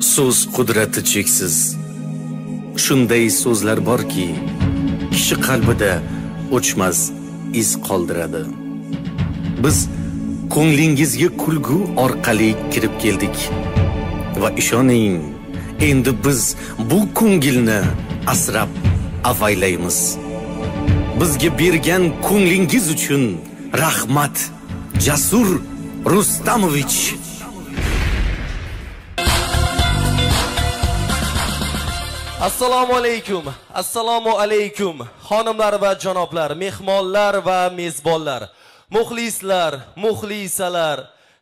So'z qudrati cheksiz. Shunday so'zlar borki, kishi qalbida o'chmas iz qoldiradi. Biz ko'nglingizga kulgu orqali kirib keldik va ishoning, endi biz bu ko'ngilni asrab avaylaymiz. Bizga bergan ko'nglingiz uchun rahmat, Jasur Rustamovich. Assalomu alaykum. Assalomu alaykum. Xonimlar va janoblar, mehmonlar va mezbonlar, muxlislar, muxlisalar,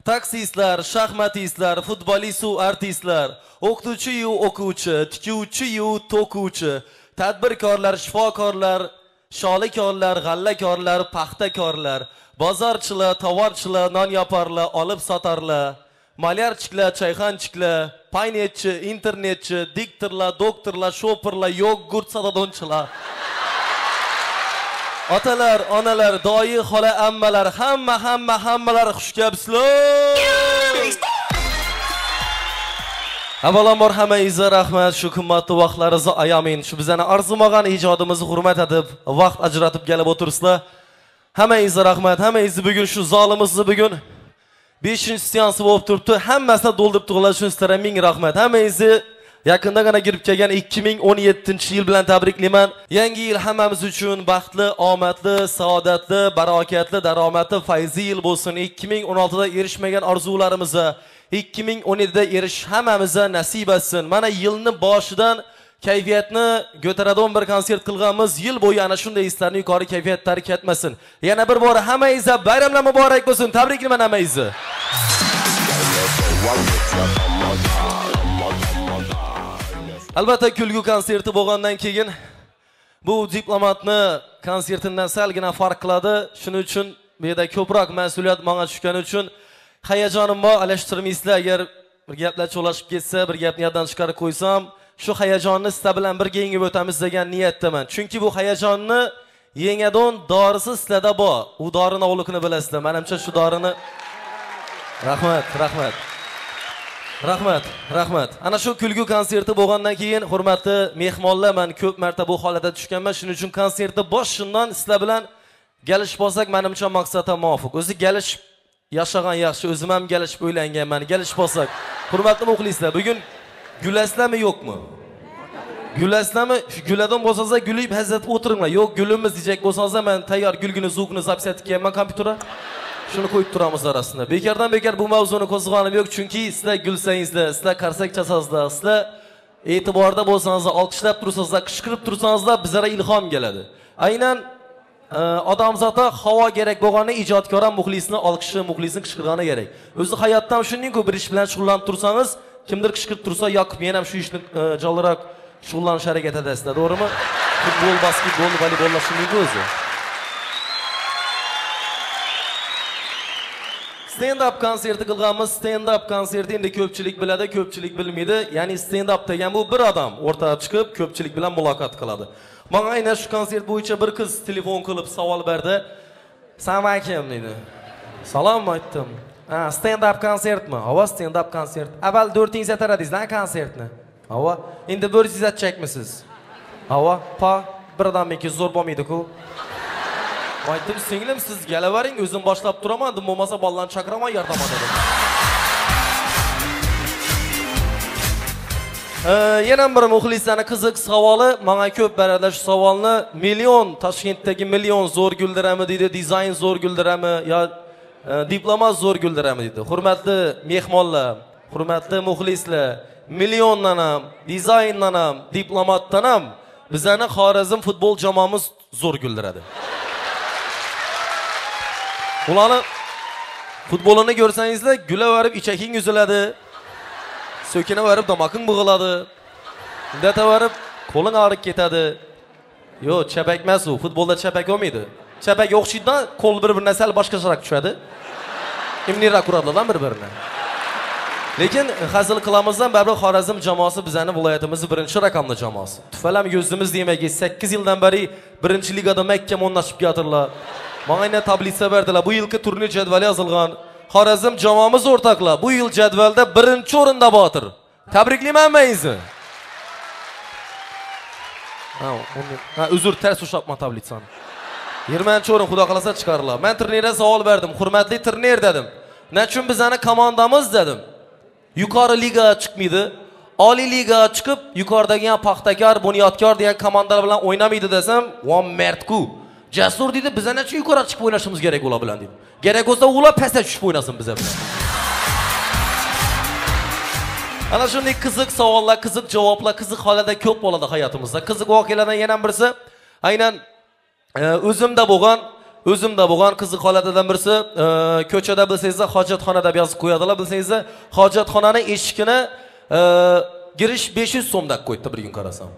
taksistlar, shaxmatistlar, futbolistu artistlar, o'qituvchi-yu o'quvchi, tikuvchi-yu to'quvchi, tadbirkorlar, shifokorlar, sholikorlar, g'allakorlar, paxtakorlar, bozorchilar, tovarchilar, non yaparlar, olib sotarlar, malyarchiklar, chayxanchiklar, paynetchi, internetchi, diktorlar, doktorlar, shoferlar, yogurt sotadonchilar, otalar, onalar, doi, xola, ammalar, hammalar xush kelibsizlar. Avvalambor hammangizga rahmat, shu qimmatli vaqtlaringizni ayamin, shu bizani arzimagan ijodimizni hurmat etib, vaqt ajratib kelib o'tirsizlar. Hammangizga rahmat, hammangizni bugun shu zolimizni bugun 5-seansi bo'lib turibdi. Hammasini doldurib turganlar uchun sizlarga ming rahmat. Hammangizni yaqindagina kirib kelgan 2017-yil bilan tabriklayman. Yangi yil hammamiz uchun baxtli, omadli, saodatli, barokatli, daromadli, fayzli yil bo'lsin. 2016da erishmagan orzularimizga 2017da erish hammamizga nasib etsin. Mana yilni boshidan kayfiyatni ko'taradigan bir konsert qilganmiz. Yil bo'yi ana shunday hislarni yuqori kayfiyat tark etmasin. Yana bir bor hammangizga bayramlar muborak bo'lsin. Tabriklayman hammangizni. Albatta kulgu konserti bo'lgandan keyin bu diplomatni konsertidan salgina farq qiladi. Shuning uchun bu yerda ko'proq mas'uliyat menga tushgani uchun hayajonim bor. Alashtirmaysizlar, agar bir gaplar cho'lashib ketsa, bir gapni yoddan chiqarib qo'ysam, shu hayajonni sizlar bilan birga yengib o'tamiz degan niyatdaman. Chunki bu hayajonni yengadigan dorisi sizlarda bor. U dorini o'likni bilasizlar. Menimcha shu dorini Rahmat. Ana shu kulgu konserti bo'lgandan keyin hurmatli mehmonlar, men ko'p marta bu holatga tushganman. Shuning uchun konsertni boshidan sizlar bilan galishib olsak, menimcha maqsadga muvofiq. O'zi galishib yashagan yaxshi, o'zim ham galishib o'ylanganman. Galishib olsak, hurmatli muxlislar, bugun gulasizlarmi yo'qmi? Gulasizlarmi? Guladan bo'lsangiz gulib hazzatib o'tiringlar. Yo'q, gulimiz dejak bo'lsangiz, men tayyor gulgini zukni zapsatib kelman kompyuterga. Shuni qo'yib turamiz orasida. Bekardan bekar bu mavzuni qo'zg'anim yo'q, chunki sizlar gulsangizlar, sizlar qarsak chasasizlar, sizlar e'tiborda bo'lsangiz, olqishlab tursangiz, qishqirib tursangiz, bizlarga ilhom keladi. Aynan odamzodga havo kerak bo'lgani ijodkor ham muxlisni olqishi, muxlisni qishqirgani kerak. O'zi hayotdan shunday-ku bir ish bilan shug'ullanib tursangiz, kimdir qishqirib tursa, yoqib men ham shu ishni jonliroq shug'ullanish harakat edasizlar, to'g'rimi? Futbol, basketbol, voleybollar shunday o'zi. Stand-up konserti qilganmiz. Stand-up konserti endi ko'pchilik biladi, ko'pchilik bilmaydi. Ya'ni stand-up degan bu bir odam o'rtaga chiqib, ko'pchilik bilan muloqot qiladi. Menga aynan shu konsert bo'yicha bir qiz telefon qilib savol berdi. "Assalomu alaykum" dedi. "Salom" aytdim. "Ha, stand-up konsertmi?" "Hava, stand-up konsert." "Avval 4-ingiz ataradingiz-da konsertni." "Hava, endi 1-ingiz atacakmisiz?" "Hava, pa, bir odamniki zo'r bo'lmaydi-ku." Aytdim, "Singlim, siz kelavering, o'zim boshlab turaman, bo'lmasa bolalarni chaqiraman, yordam etaman." Yana bir muxlislarning qiziq savoli, menga ko'p beradilar shu savolni. Million, Toshkentdagi million zo'r guldirami deydi, dizayn zo'r guldirami yo diplomat zo'r guldirami deydi. Hurmatli mehmonlar, hurmatli muxlislar, milliondan ham, dizayndan ham, diplomatdan ham bizning Xorazm futbol jamoamiz zo'r guldiradi. Ularni futbolini ko'rsangizlar, gulaverib ichaking uziladi. So'kinaverib damoqing bug'iladi. Dataverib qo'ling og'rib ketadi. Yo'q, chapak emas u. Futbolda chapak olmaydi. Chapak o'xshaydidan qo'l bir-biriga sal boshqacharoq tushadi. Imniroq uradilar bir-birini. Lekin hazil qilamizdan baribir Xorazm jamoasi bizning viloyatimizning birinchi raqamli jamoasi. Tufalam yuzimiz demakki 8 yildan beri birinchi ligada mahkam o'ynashib keltirlar. Menga tablitsa berdilar. Bu yilgi turnir jadvali yozilgan. Xorazm jamoamiz o'rtoqlar. Bu yil jadvalda birinchi o'rinda bo'tir. Tabriklaymanmi sizni? Ha, uzr, ters ushlabman tablitsani. 20-o'rin xudo qalasa chiqariladi. Men turnirda savol berdim. Hurmatli turnir dedim. Nechun bizani komandamiz dedim. Yuqori ligaga chiqmaydi. Oliy ligaga chiqib, yuqoridagi Paxtakor, Bunyodkor degan komandalar bilan o'ynamaydi desam, "Vo merdku. Jasur dedi, biz ana shu yuqori chiqib o'ynashimiz kerak ular bilan" dedi. Kerak bo'lsa ular pastga tushib o'ynasin biz bilan. Ana shunday qiziq savollar, qiziq javoblar, qiziq holatlar ko'p bo'ladi hayotimizda. Qiziq voqealardan yana birisi aynan o'zimda bo'lgan qiziq holatlardan birisi ko'chada bilsangiz, hojatxona deb yozib qo'yadilar, bilsangiz, hojatxonaning eshigini girish 500 so'm deb qo'ydi bir kun qarasam.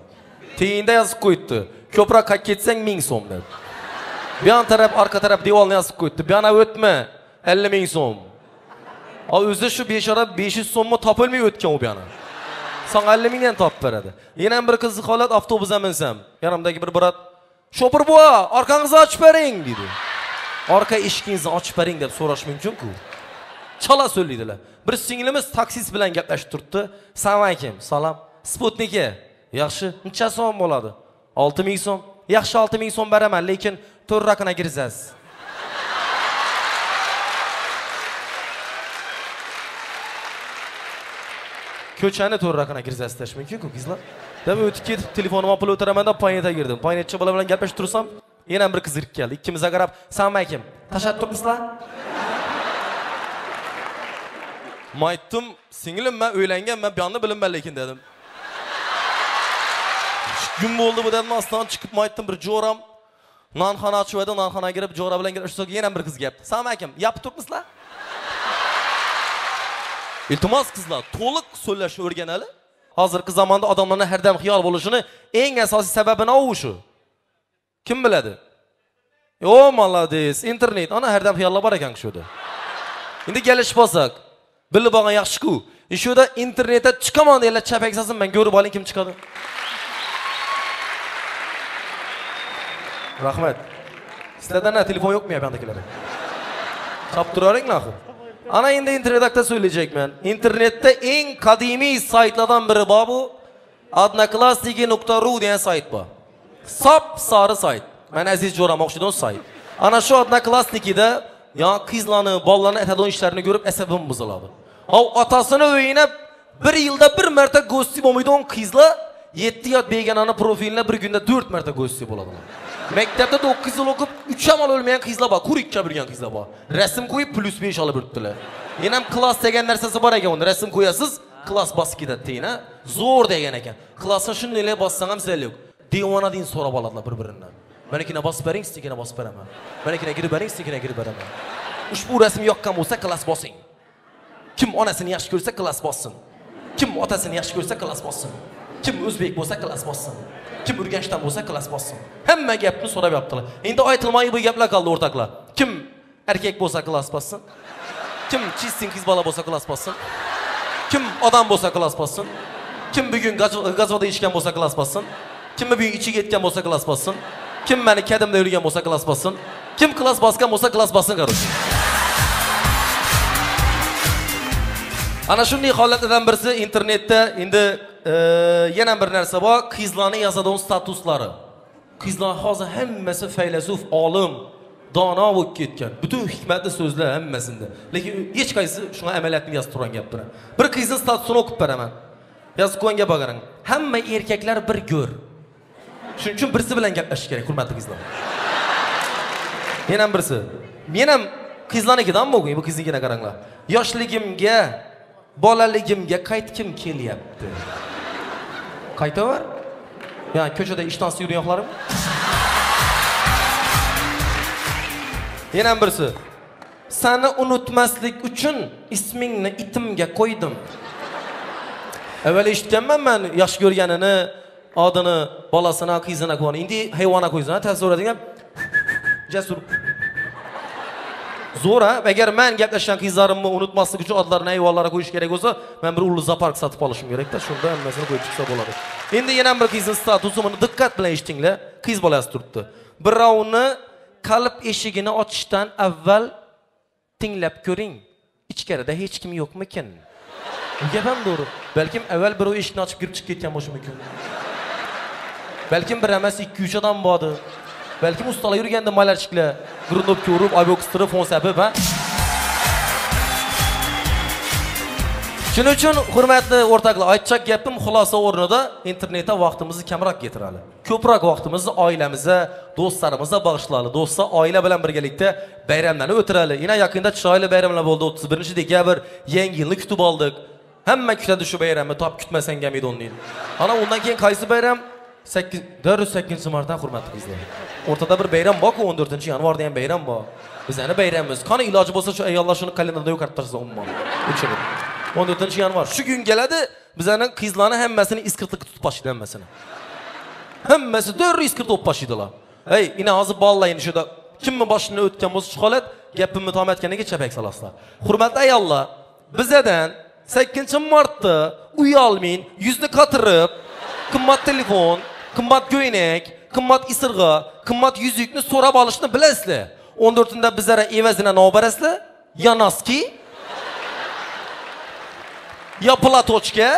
Teyinda yozib qo'ydi. Ko'proq qaytib ketsang 1000 so'm deb. Bu yon taraf, orqa taraf devorni yozib qo'ydi. Bu yana o'tma 50 ming so'm. O'zi shu beshora 500 so'mni topilmay o'tgan u yana. Son 50 mingdan topib beradi. Yana bir qiziq holat, avtobusga minsam, yanimdagi bir brat "Shopir buva, orqangizni ochib bering" dedi. Orqa eshigingizni ochib bering deb so'rash mumkin-ku. Chala so'raydilar. Bir singlimiz taksist bilan gaplashib turibdi. "Assalomu alaykum, salom. Sputniki, yaxshi, necha so'm bo'ladi?" 6000 so'm. "Yaxshi, 6000 so'm beraman, lekin 4 raqamga kirasiz." Ko'chani 4 raqamga kirasiz desh mumkin-ku, qizlar. Deb o'tib ketib, telefonimni olib o'tiraman deb paynetga girdim. Paynetchi bola bilan gaplashib tursam, yana bir qiz kirib keldi. Ikkimizga qarab, "Assalomu alaykum. Tashab turibsizlar?" Maytdim, "Singlim, men o'ylanganman, bu yerni bilinman lekin" dedim. Gün bo'ldi bu dedim, aslan chiqib maytdim bir jo'ram. Nonxona ochib edi, nonxonaga kirib jo'ra bilan gaplashsak, yana bir qiz gapdi. "Assalomu alaykum. Yopib turibsizlar?" Iltimos qizlar, to'liq so'zlashni o'rganali. Hozirgi zamonda odamlarning har dam xiyol bo'lishini eng asosiy sababini o'shu. Kim biladi? Yo, malades, internet, ana har dam xiyollar bor ekan shuda. Endi kelishib olsak, bilib olgan yaxshi-ku. Shuda internetda chiqaman deylar, chapaksasin, men ko'rib oling kim chiqadi. Rahmat. Sizlarda telefon yo'qmi bu yerdagilar? Chop turaveringlar. Ana endi internetda so'yleyecekman. Internetda eng qadimiy saytlardan biri bu odnoklassniki.ru degan sayt bor. Sap sari sayt. Mana aziz jo'ram o'xshidan sayt. Ana shu odnoklassnikida ya qizlarni, bolalarni atadigan ishlarini ko'rib asabim buziladi. Otasini o'yina bir yilda bir marta go'sti bo'lmaydigan qizlar 7 yot begonani profilini bir kunda 4 marta go'sti bo'ladilar. Maktabda 9 yil o'qib 3 amal o'lmagan qizlar bor, kurikka birgan qizlar bor. Rasm qo'yib +5 olib yuribdilar. Men ham klass degan narsasi bor ekan, uni rasm qo'yasiz, klass bosib ketadi deyna. Zo'r degan ekan. Klassni shunday bossang ham sel yo'q. Devona din so'rab oladilar bir-biridan. Menikini bosib bering, siznikini bosib beraman. Menikini girib bering, siznikini girib beraman. Ushbu rasm yoqqan bo'lsa klass bosing. Kim onasini yaxshi ko'rsa klass bossin. Kim otasini yaxshi ko'rsa klass bossin. Kim o'zbek bo'lsa klass bossin. Kim Urganchdan bo'lsa klass bossin. Hamma gapni so'rab yaptilar. Endi aytilmaydi bu gaplar qoldi o'rtoqlar. Kim erkak bo'lsa klass bossin. Kim chistin qiz bola bo'lsa klass bossin. Kim odam bo'lsa klass bossin. Kim bugun gazvoda ichgan bo'lsa klass bossin. Kim bugun ichiga yetgan bo'lsa klass bossin. Kim meni kadimda yurgan bo'lsa klass bossin. Kim klass bosgan bo'lsa klass bossin qarosh. Ana shunday holatlardan birisi internetda endi yana bir narsa bor, qizlarning yozadigan statuslari. Qizlar hozir hammasi faylasuf, olim, dono bo'lib ketgan. Butun hikmatli so'zlar hammasida. Lekin hech qaysi shunga amaliyotni yozib turgan gap bilan. Bir qizning statusini o'qib beraman. Yozib qo'ygan gap qarang. Hamma erkaklar bir go'r. Shuning uchun birisi bilan gaplashish kerak, hurmatli qizlar. Yana birisi. Men ham qizlarnikidan bo'lgan, bu qiznikini qaranglar. Yoshligimga, bolaligimga qaytkim kelyapti. Qaytaver. Yani ko'chada ishdan yurganlarim. Yana birisi. Seni unutmaslik uchun ismingni itimga qo'ydim. Avval eshitganman men yaxshi ko'rganini, adini, bolasini, qizini qo'ygan. Endi hayvonga qo'ysan, tasavvur Jasur. Zo'r ha, agar men gaplashgan qizlarimni unutmaslik uchun adlarni hayvonlarga qo'yish kerak bo'lsa, men bir ulu zoopark sotib olishim kerak-da, shunda hammasini qo'yib chiqsa bo'ladi. Endi yana bir qizning statusi, buni diqqat bilan eshitinglar. Qiz bolasi turibdi. Birovni qalb eshigini ochishdan avval tinglab ko'ring. Ichkarida hech kim yo'qmikin? Bu gap ham to'g'ri. Balkim avval birov eshikni ochib kirib chiqib ketgan bo'lishi mumkin. Balkim bir emas 2-3 odam bo'ldi. Balkim ustalar yurganda malarchiklar, gurunib ko'rib, obyokistirib, fon sabib, ha? Shuning uchun hurmatli o'rtoqlar, aytchak gapim xulosa o'rnida internetda vaqtimizni kamroq ketirali. Ko'proq vaqtimizni oilamizga, do'stlarimizga bag'ishlaylik. Do'stlar oila bilan birgalikda bayramlarni o'tirali. Yana yaqinda chiroyli bayramlar bo'ldi. 31-dekabr yangi yilni kutib oldik. Hamma kutadi shu bayramni, top kutmasang ham edi o'nning. Ana undan keyin qaysi bayram? 8-martdan hurmatli qizlar. O'rtada bir bayram bor-ku, 14-yanvarda ham bayram bor. Bizning bayramimiz. Qani iloji bo'lsa shu ayollar shuni kalendarda yo'qottirsa umuman. O'chirib. 14-yanvar. Shu kun keladi, bizning qizlarni hammasini iskirtlik tutib boshlaydi hammasini. Hammasi dörri iskirtib olib boshlaydilar. Ey, ina hozir bolalayni shuda kimni boshidan o'tgan bo'lsa shu holat gapimni tom aytganiga chapak solasizlar. Hurmatli ayollar, bizdan 8-martda uyalmang, yuzni qatirib, qimmat telefon, qimmat go'ynak, qimmat isirg'a, qimmat yuzukni so'rab olishni bilasizlar. 14-da bizlara evazini nobarasizlar, ya noski, ya platochka,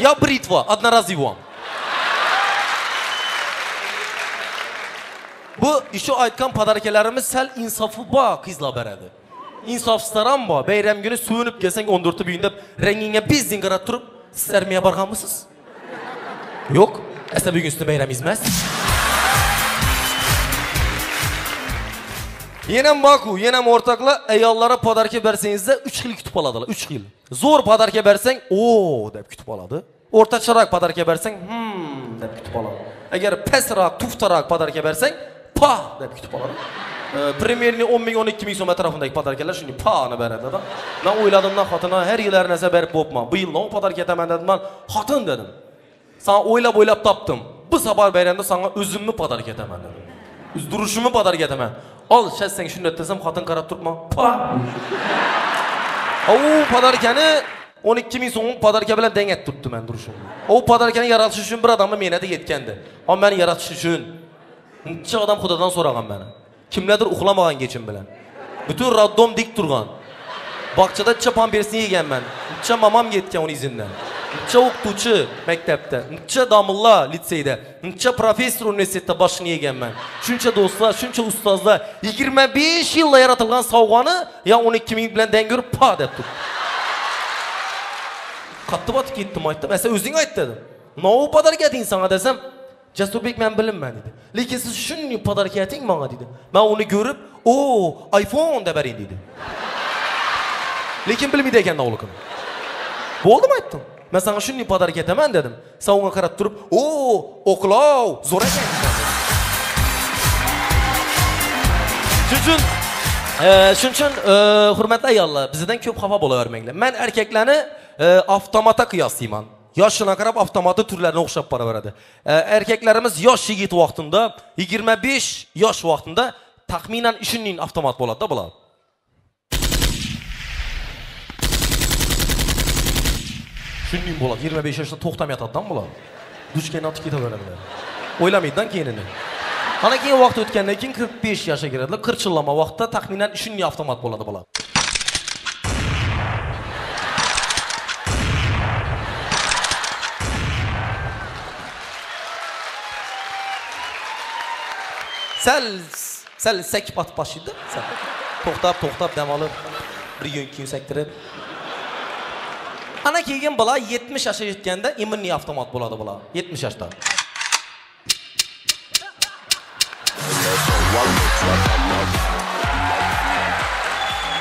ya brитва, одноразовая. Bu işi aytgan padarkalarimiz sal insofi bor qizlar beradi. İnsofsizlar ham bor. Bayram kuni so'yinib kelsang 14 buyunda rangingga bezing qarab turib, siz armiyaga borganmisiz? Yo'q, asli bugun sizning bayramingiz emas. Yana ma'qul, yana o'rtoqlar, ayollara padarka bersangizda 3 xil kutib oladilar, 3 xil. Zo'r padarka bersang, "O" deb kutib oladi. O'rtacharoq padarka bersang, deb kutib oladi. Agar pastroq, tuftaroq padarka bersang, "Pa" deb kutib oladi. Primerni 10 ming 12 ming so'm atrofidagi padarkalar shuni "pa"ni beradi. Men o'yladimdan xotina har yil narsa berib bo'pman. Bu yil nima padarka etaman dedim, men xotin dedim. Sana o'ylab topdim. Bu safar bayramda sana o'zimni padarka etaman dedim. Duruşumu padarka etaman. Al, şahsen shuni desam, xotin qarab turibman. Pa. O padarkani 12 ming so'm padarka bilan dengat turibdi men duruşim. O padarkani yaratish uchun bir odamga menada yetgandi. Ammo meni yaratish uchun necha odam Xudodan so'ragan meni. Kimlardir uxlamagan kechim bilan. Butun raddom dik turgan. Bog'chada necha pampersni yeganman. Necha mamam yetgan uning izindən. Necha o'qituvchi maktabda, necha domilla litseyda, necha professor universitetda boshini yeganman. Shuncha do'stlar, shuncha ustozlar 25 yilda yaratilgan sovg'ani ya 12 ming bilan dangurib pa deb turdi. Qattiq botib ketdim aytdim. Sen o'zing ayt dedim. "Nima padarka eting sana" desam, "Jasurbek men bilmayman" dedi. "Lekin siz shunday padarka eting menga" dedi. Men uni ko'rib, "O, iPhone" deb bering dedi. Lekin bilmaydi ekan o'g'lim. Bo'ldimi aytdim. Men sana shunday padarka etaman dedim. Sen unga qarab turib, "O, o'qlov, zo'r ekan." Shuning uchun hurmatli ayollar, bizdan ko'p xafa bo'lavermanglar. Men erkaklarni avtomata qiyoslayman. Yoshlarga qarab avtomati turlarini o'xshab boraveradi. Erkaklarimiz yosh yigit vaqtida, 25 yosh vaqtida taxminan ishning avtomat bo'ladi-da bular. Shunday bo'ladi. 25 yoshda to'xtamay yotadidan bular. Dushkani otib ketaveradilar. O'ylamaydidan keyinini. Ana keyin vaqt o'tgandan keyin 45 yoshga kiradilar. 40 yillama vaqtda taxminan shunday avtomat bo'ladi bular. Sal sekib atib boshlaydi. To'xtab dam olib, bir keyin sektirib. Ana keyin bular 70 yoshga yetganda immuniy avtomat bo'ladi bular. 70 yoshda.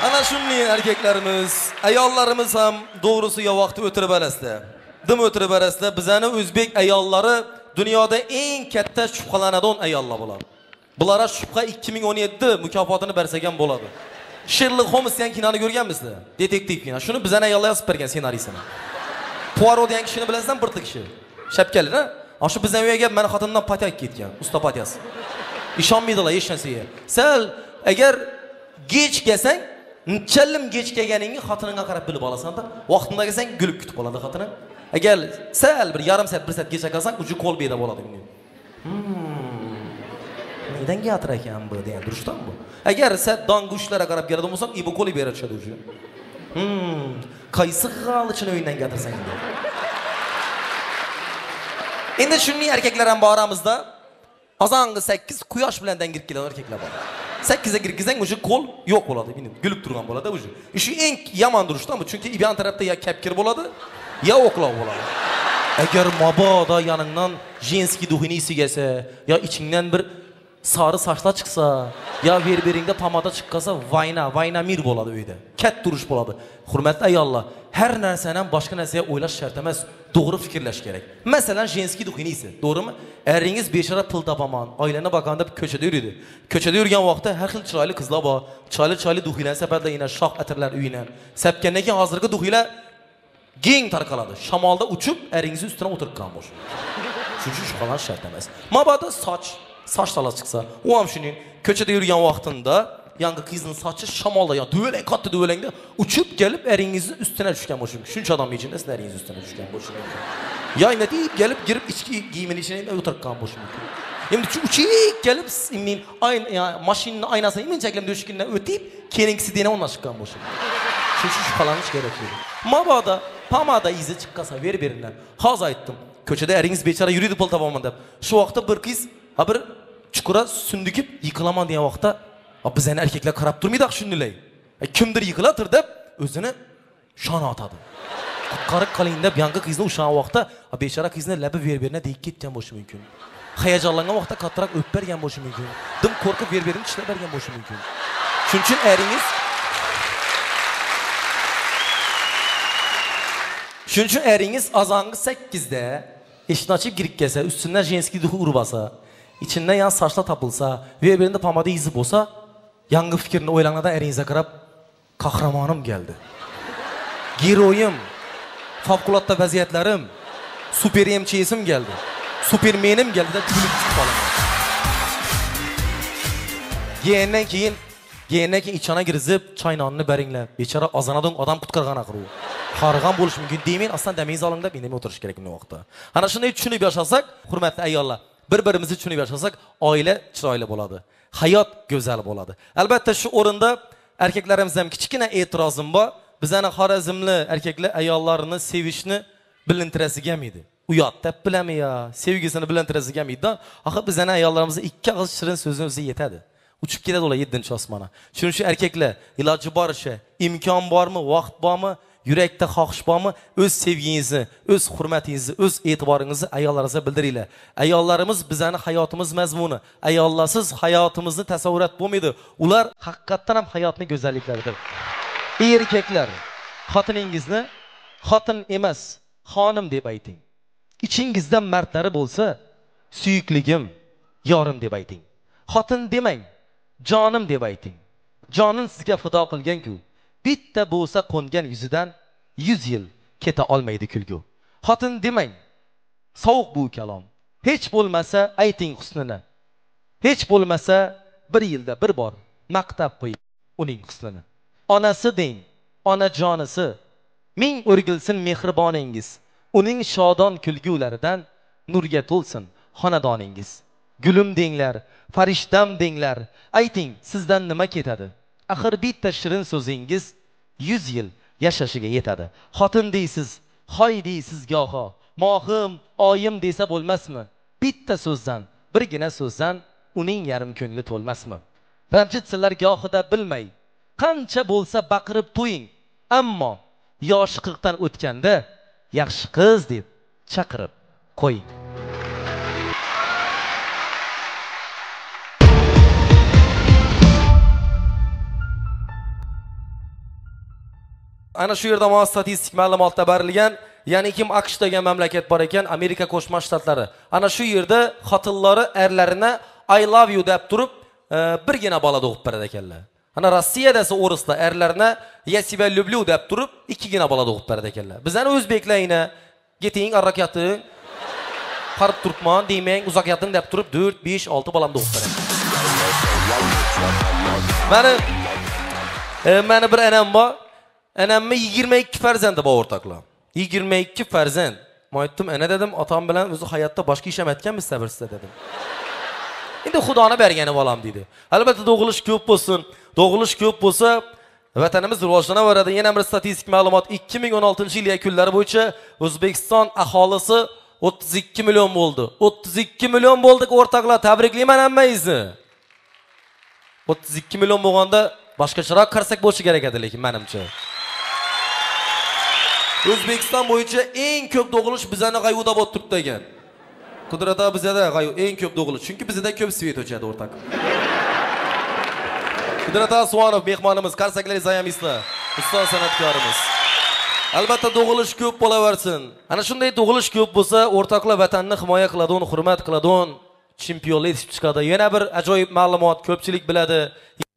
Ana shunday erkaklarimiz, ayollarimiz ham to'g'risiga vaqti o'tirib olasizlar. Dim o'tirib olasizlar. Bizani o'zbek ayollari dunyoda eng katta shubhalanadigan ayollar bo'ladi. Bulara shubha 2017 mukofotini bersak ham bo'ladi. Sherlock Holmes degan kinoni ko'rganmisizlar? Detektiv kino. Shuni bizani ayollar yozib bergan ssenarisini. Poirot degan kishini bilasizmi? Bir kishi. Shapkali, ha? Ana shu bizning uyga meni xotinimdan patyak ketgan, usta patyas. Ishonmaydilar hech narsaga. Sal agar kech kelsang, nechalim kech kelganingni xotiningga qarab bilib olasan-da. Vaqtida kelsang gulib kutib oladi xotining. Agar sal bir yarim soat, bir soat kech kelsang, uji qo'l beda bo'ladi. qaydan gatir ekan bu degan durishdan bu. Agar sen dongushlarga qarab keladigan bo'lsam, ibu qo'li berishadi o'sha. Qaysi g'al uchun o'yindan gatirsang edi. Endi shunday erkaklar ham bor aramizda. Azongi 8 quyosh bilan dangirib kelgan erkaklar bor. 8 ga kirgizsang o'sha qo'l yo'q bo'ladi, bilib, gulib turgan bo'ladi o'sha. Shu eng yomon durishdan bu, chunki ibon tarafda ya kapkir bo'ladi, ya o'qloq bo'ladi. Agar mabodo yaningdan jenskiy duxini sigasa, yo ichingdan bir sari sochlar chiqsa, yo berberingda pomada chiqqasa, vayna mir bo'ladi uyda. Kat turish bo'ladi. Hurmatli ayollar, har narsadan boshqa narsaga o'ylash shart emas, to'g'ri fikrlash kerak. Masalan, jenskiy duxinisi, to'g'rimi? Eringiz bechora pul topaman, oilani bakanda ko'chada yuradi. Ko'chada yurgan vaqtda har xil chiroyli qizlar bor. Chiroyli duxilar safarda yana shoh atirlar uyidan. Sapgandan keyin hozirgi duxilar geng tarqaladi. Shamolda uchib, eringiz ustidan o'tirgan bo'sh. Shuning shubhalanish shart emas. Mabodo soch tala chiqsa, u ham shuning ko'chada yurgan vaqtida yangi qizning sochi shamolda, yo duvelang, katta duvelangda uchib kelib eringizni ustidan tushgan bo'lishi mumkin. Shuncha odam ichida sizlar eringiz ustidan tushgan bo'lishi mumkin. Yo endi kelib girib ichki kiyimini ichida o'tirgan bo'lishi mumkin. Endi uchib kelib mashinaning oynasini iminchaklab do'shkindan o'tib, keyingisi dena o'rnashgan bo'lishi mumkin. Shuning shubhalanish kerak edi. Mabodo pomada izi chiqqasa beringlar. Hozir aytdim. Ko'chada eringiz bechora yuridi pul topaman deb. Shu vaqtda bir qiz bir chuqura sundikib yiqilaman degan vaqtda, bizani erkaklar qarab turmaydi shunday. Kimdir yiqilatir deb o'zini shon otadi. Qutqarib qoling deb yangi qizni o'shan vaqtda bechora qizni labi berberina deyib ketgan bo'lishi mumkin. Hayajonlangan vaqtda qattiqroq o'pib bergan bo'lishi mumkin. Dim qo'rqib berberini tishlab bergan bo'lishi mumkin. Shuning uchun eringiz Shuning uchun eringiz azongi 8 da eshikni ochib kirib kelsa, ustidan jenskiy duxi urib olsa, içinden yan saçlar tapılsa, berberinde pomada izi bo'lsa, yangi fikrini o'ylanmadan eringizga qarab, qahramonim geldi. Giroyim, favqulodda vaziyatlarim, super emchisim geldi. Supermenim geldi de kulib chiqib qolaman. Yeğenden keyin içana girizib, chaynonni beringlar. Bechora azanadan odam qutqargan aqru. Qarg'an bo'lish mumkin deymen, aslan demeyiz olingda, indamay o'tirish kerak bu vaqtda. Ana shunday tushunib yashasak, hurmatli ayollar, bir-birimizni tushunib yashasak, oila chiroyli bo'ladi. Hayot go'zal bo'ladi. Albatta shu o'rinda erkaklarimiz ham kichkina e'tirozim bor. Bizani Xorazmli erkaklar ayollarini sevishni bilintirasi kelmaydi. Uyat deb bilami ya, sevgisini bilintirasi kelmaydi. Axir bizani ayollarimizni ikki og'iz shirin so'zning o'zi yetadi. Uchib keladi ular 7-osmona. Shuning uchun erkaklar iloji boricha, imkon bormi, vaqt bormi, yurakda xohish bormi, o'z sevgingizni, o'z hurmatingizni, o'z e'tiboringizni ayollaringizga bildiringlar. Ayollarimiz bizani hayotimiz mazmuni. Ayollarsiz hayotimizni tasavvurat bo'lmaydi. Ular haqiqatan ham hayotning go'zalliklaridir. Erkaklar, xotiningizni xotin emas, xonim deb ayting. İçingizda mardlari bo'lsa, suyukligim, yorim deb ayting. Xotin demang, jonim deb ayting. Jonin sizga fido qilgan-ku, bitta bo'lsa qo'ngan yuzidan 100 yil keta olmaydi kulgu. Xotin demang, sovuq bu kalom. Hech bo'lmasa ayting husnini. Hech bo'lmasa bir yilda bir bor maqtab qo'ying uning husnini. Onasi deng, onajonisi, ming o'rgilsin mehriboningiz. Uning shodon kulgularidan nurga to'lsin xonadoningiz. Gulim denglar, farishtam denglar, ayting sizdan nima ketadi? Axir bitta shirin so'zingiz 100 yil yashashiga yetadi. Xotin deysiz, hoy deysiz goho, mohim, oyim desa bo'lmasmi? Bitta so'zdan, birgina so'zdan uning yarim ko'ngli to'lmasmi? Ranjitsinlar gohida bilmay, qancha bo'lsa baqirib to'ying, ammo yoshi 40 dan o'tganda yaxshi qiz deb chaqirib qo'ying. Ana shu yerda statistik ma'lumotlar berilgan, ya'ni kim AQSh degan mamlakat bor ekan, Amerika Qo'shma Shtatlari. Ana shu yerda xotinlari erlarina I love you deb turib, birgina bola tug'ib beradi ekanlar. Ana Rossiyada esa o'rislar erlarina я тебя люблю deb turib, ikkigina bola tug'ib beradi ekanlar. Bizani o'zbeklarina geting arakating, qarib turibman deymang, uzoq yating deb turib 4, 5, 6 bolam tug'ib beradi. Meni bir anam bor. Anamni 22 farzandi bor o'rtoqlar. 22 farzand. Men aytdim, ana dedim, otam bilan o'zi hayotda boshqa ish ham etganmiz sabrsizda dedim. Endi Xudoni bergani bolam deydi. Albatta doğuluş ko'p bo'lsin. Doğuluş ko'p bo'lsa, vatanimiz rivojlanaveradi. Yana bir statistik ma'lumot 2016-yil yakunlari bo'yicha O'zbekiston aholisi 32 million bo'ldi. 32 million bo'ldik o'rtoqlar, tabriklayman hammangizni. 32 million bo'lganda boshqacharoq qarasak bo'lishi kerak edi, lekin menimcha. O'zbekiston bo'yicha eng ko'p doğuluş bizani G'ayuda bo'lib turibdi ekan. Qudrat aka bizada G'ayu eng ko'p doğuluş. Chunki bizda ko'p svet o'chadi o'rtoq. Qudrat Asvanov mehmonimiz, qarsaklar zayamislar, ustoz san'atkorimiz. Albatta doğuluş ko'p bo'laversin. Ana shunday doğuluş ko'p bo'lsa, o'rtoqlar vatanni himoya qiladi, hurmat qiladi, chempionlar yetishib chiqadi. Yana bir ajoyib ma'lumot ko'pchilik biladi.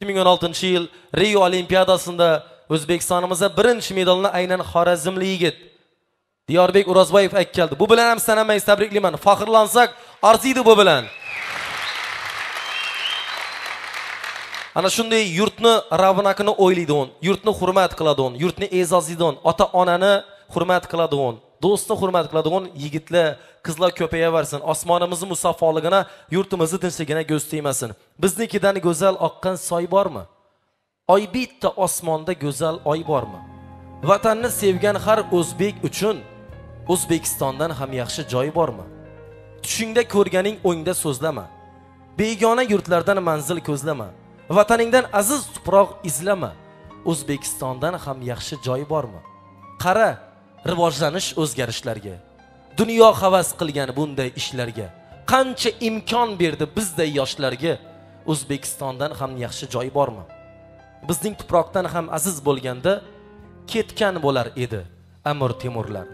2016-yil Rio Olimpiadasida O'zbekistonimizga birinchi medalni aynan Xorazmli yigit Diyorbek O'rozboyev keldi. Bu bilan ham sanamaysiz, tabriklayman. Faxrlansak arziydi bu bilan. Ana shunday yurtni ravnaqini o'ylaydi, yurtni hurmat qiladi, yurtni e'zozlaydi, ota-onani hurmat qiladi, do'stni hurmat qiladi, yigitlar, qizlar ko'payaversin. Osmonimizni musaffoligini, yurtimizni tinchligini ko'z tegmasin. Biznikidan go'zal oqqan soy bormi? Oy bitta osmonda go'zal oy bormi? Vatanni sevgan har o'zbek uchun O'zbekistondan ham yaxshi joy bormi? Tushingda ko'rganing o'ngda so'zlama. Begona yurtlardan manzil ko'zlama. Vataningdan aziz tuproq izlama. O'zbekistondan ham yaxshi joy bormi? Qara, rivojlanish o'zgarishlarga. Dunyo havas qilgan bunday ishlarga. Qancha imkon berdi bizday yoshlarga. O'zbekistondan ham yaxshi joy bormi? Bizning tuproqdan ham aziz bo'lganda ketgan bo'lar edi Amir Temurlar.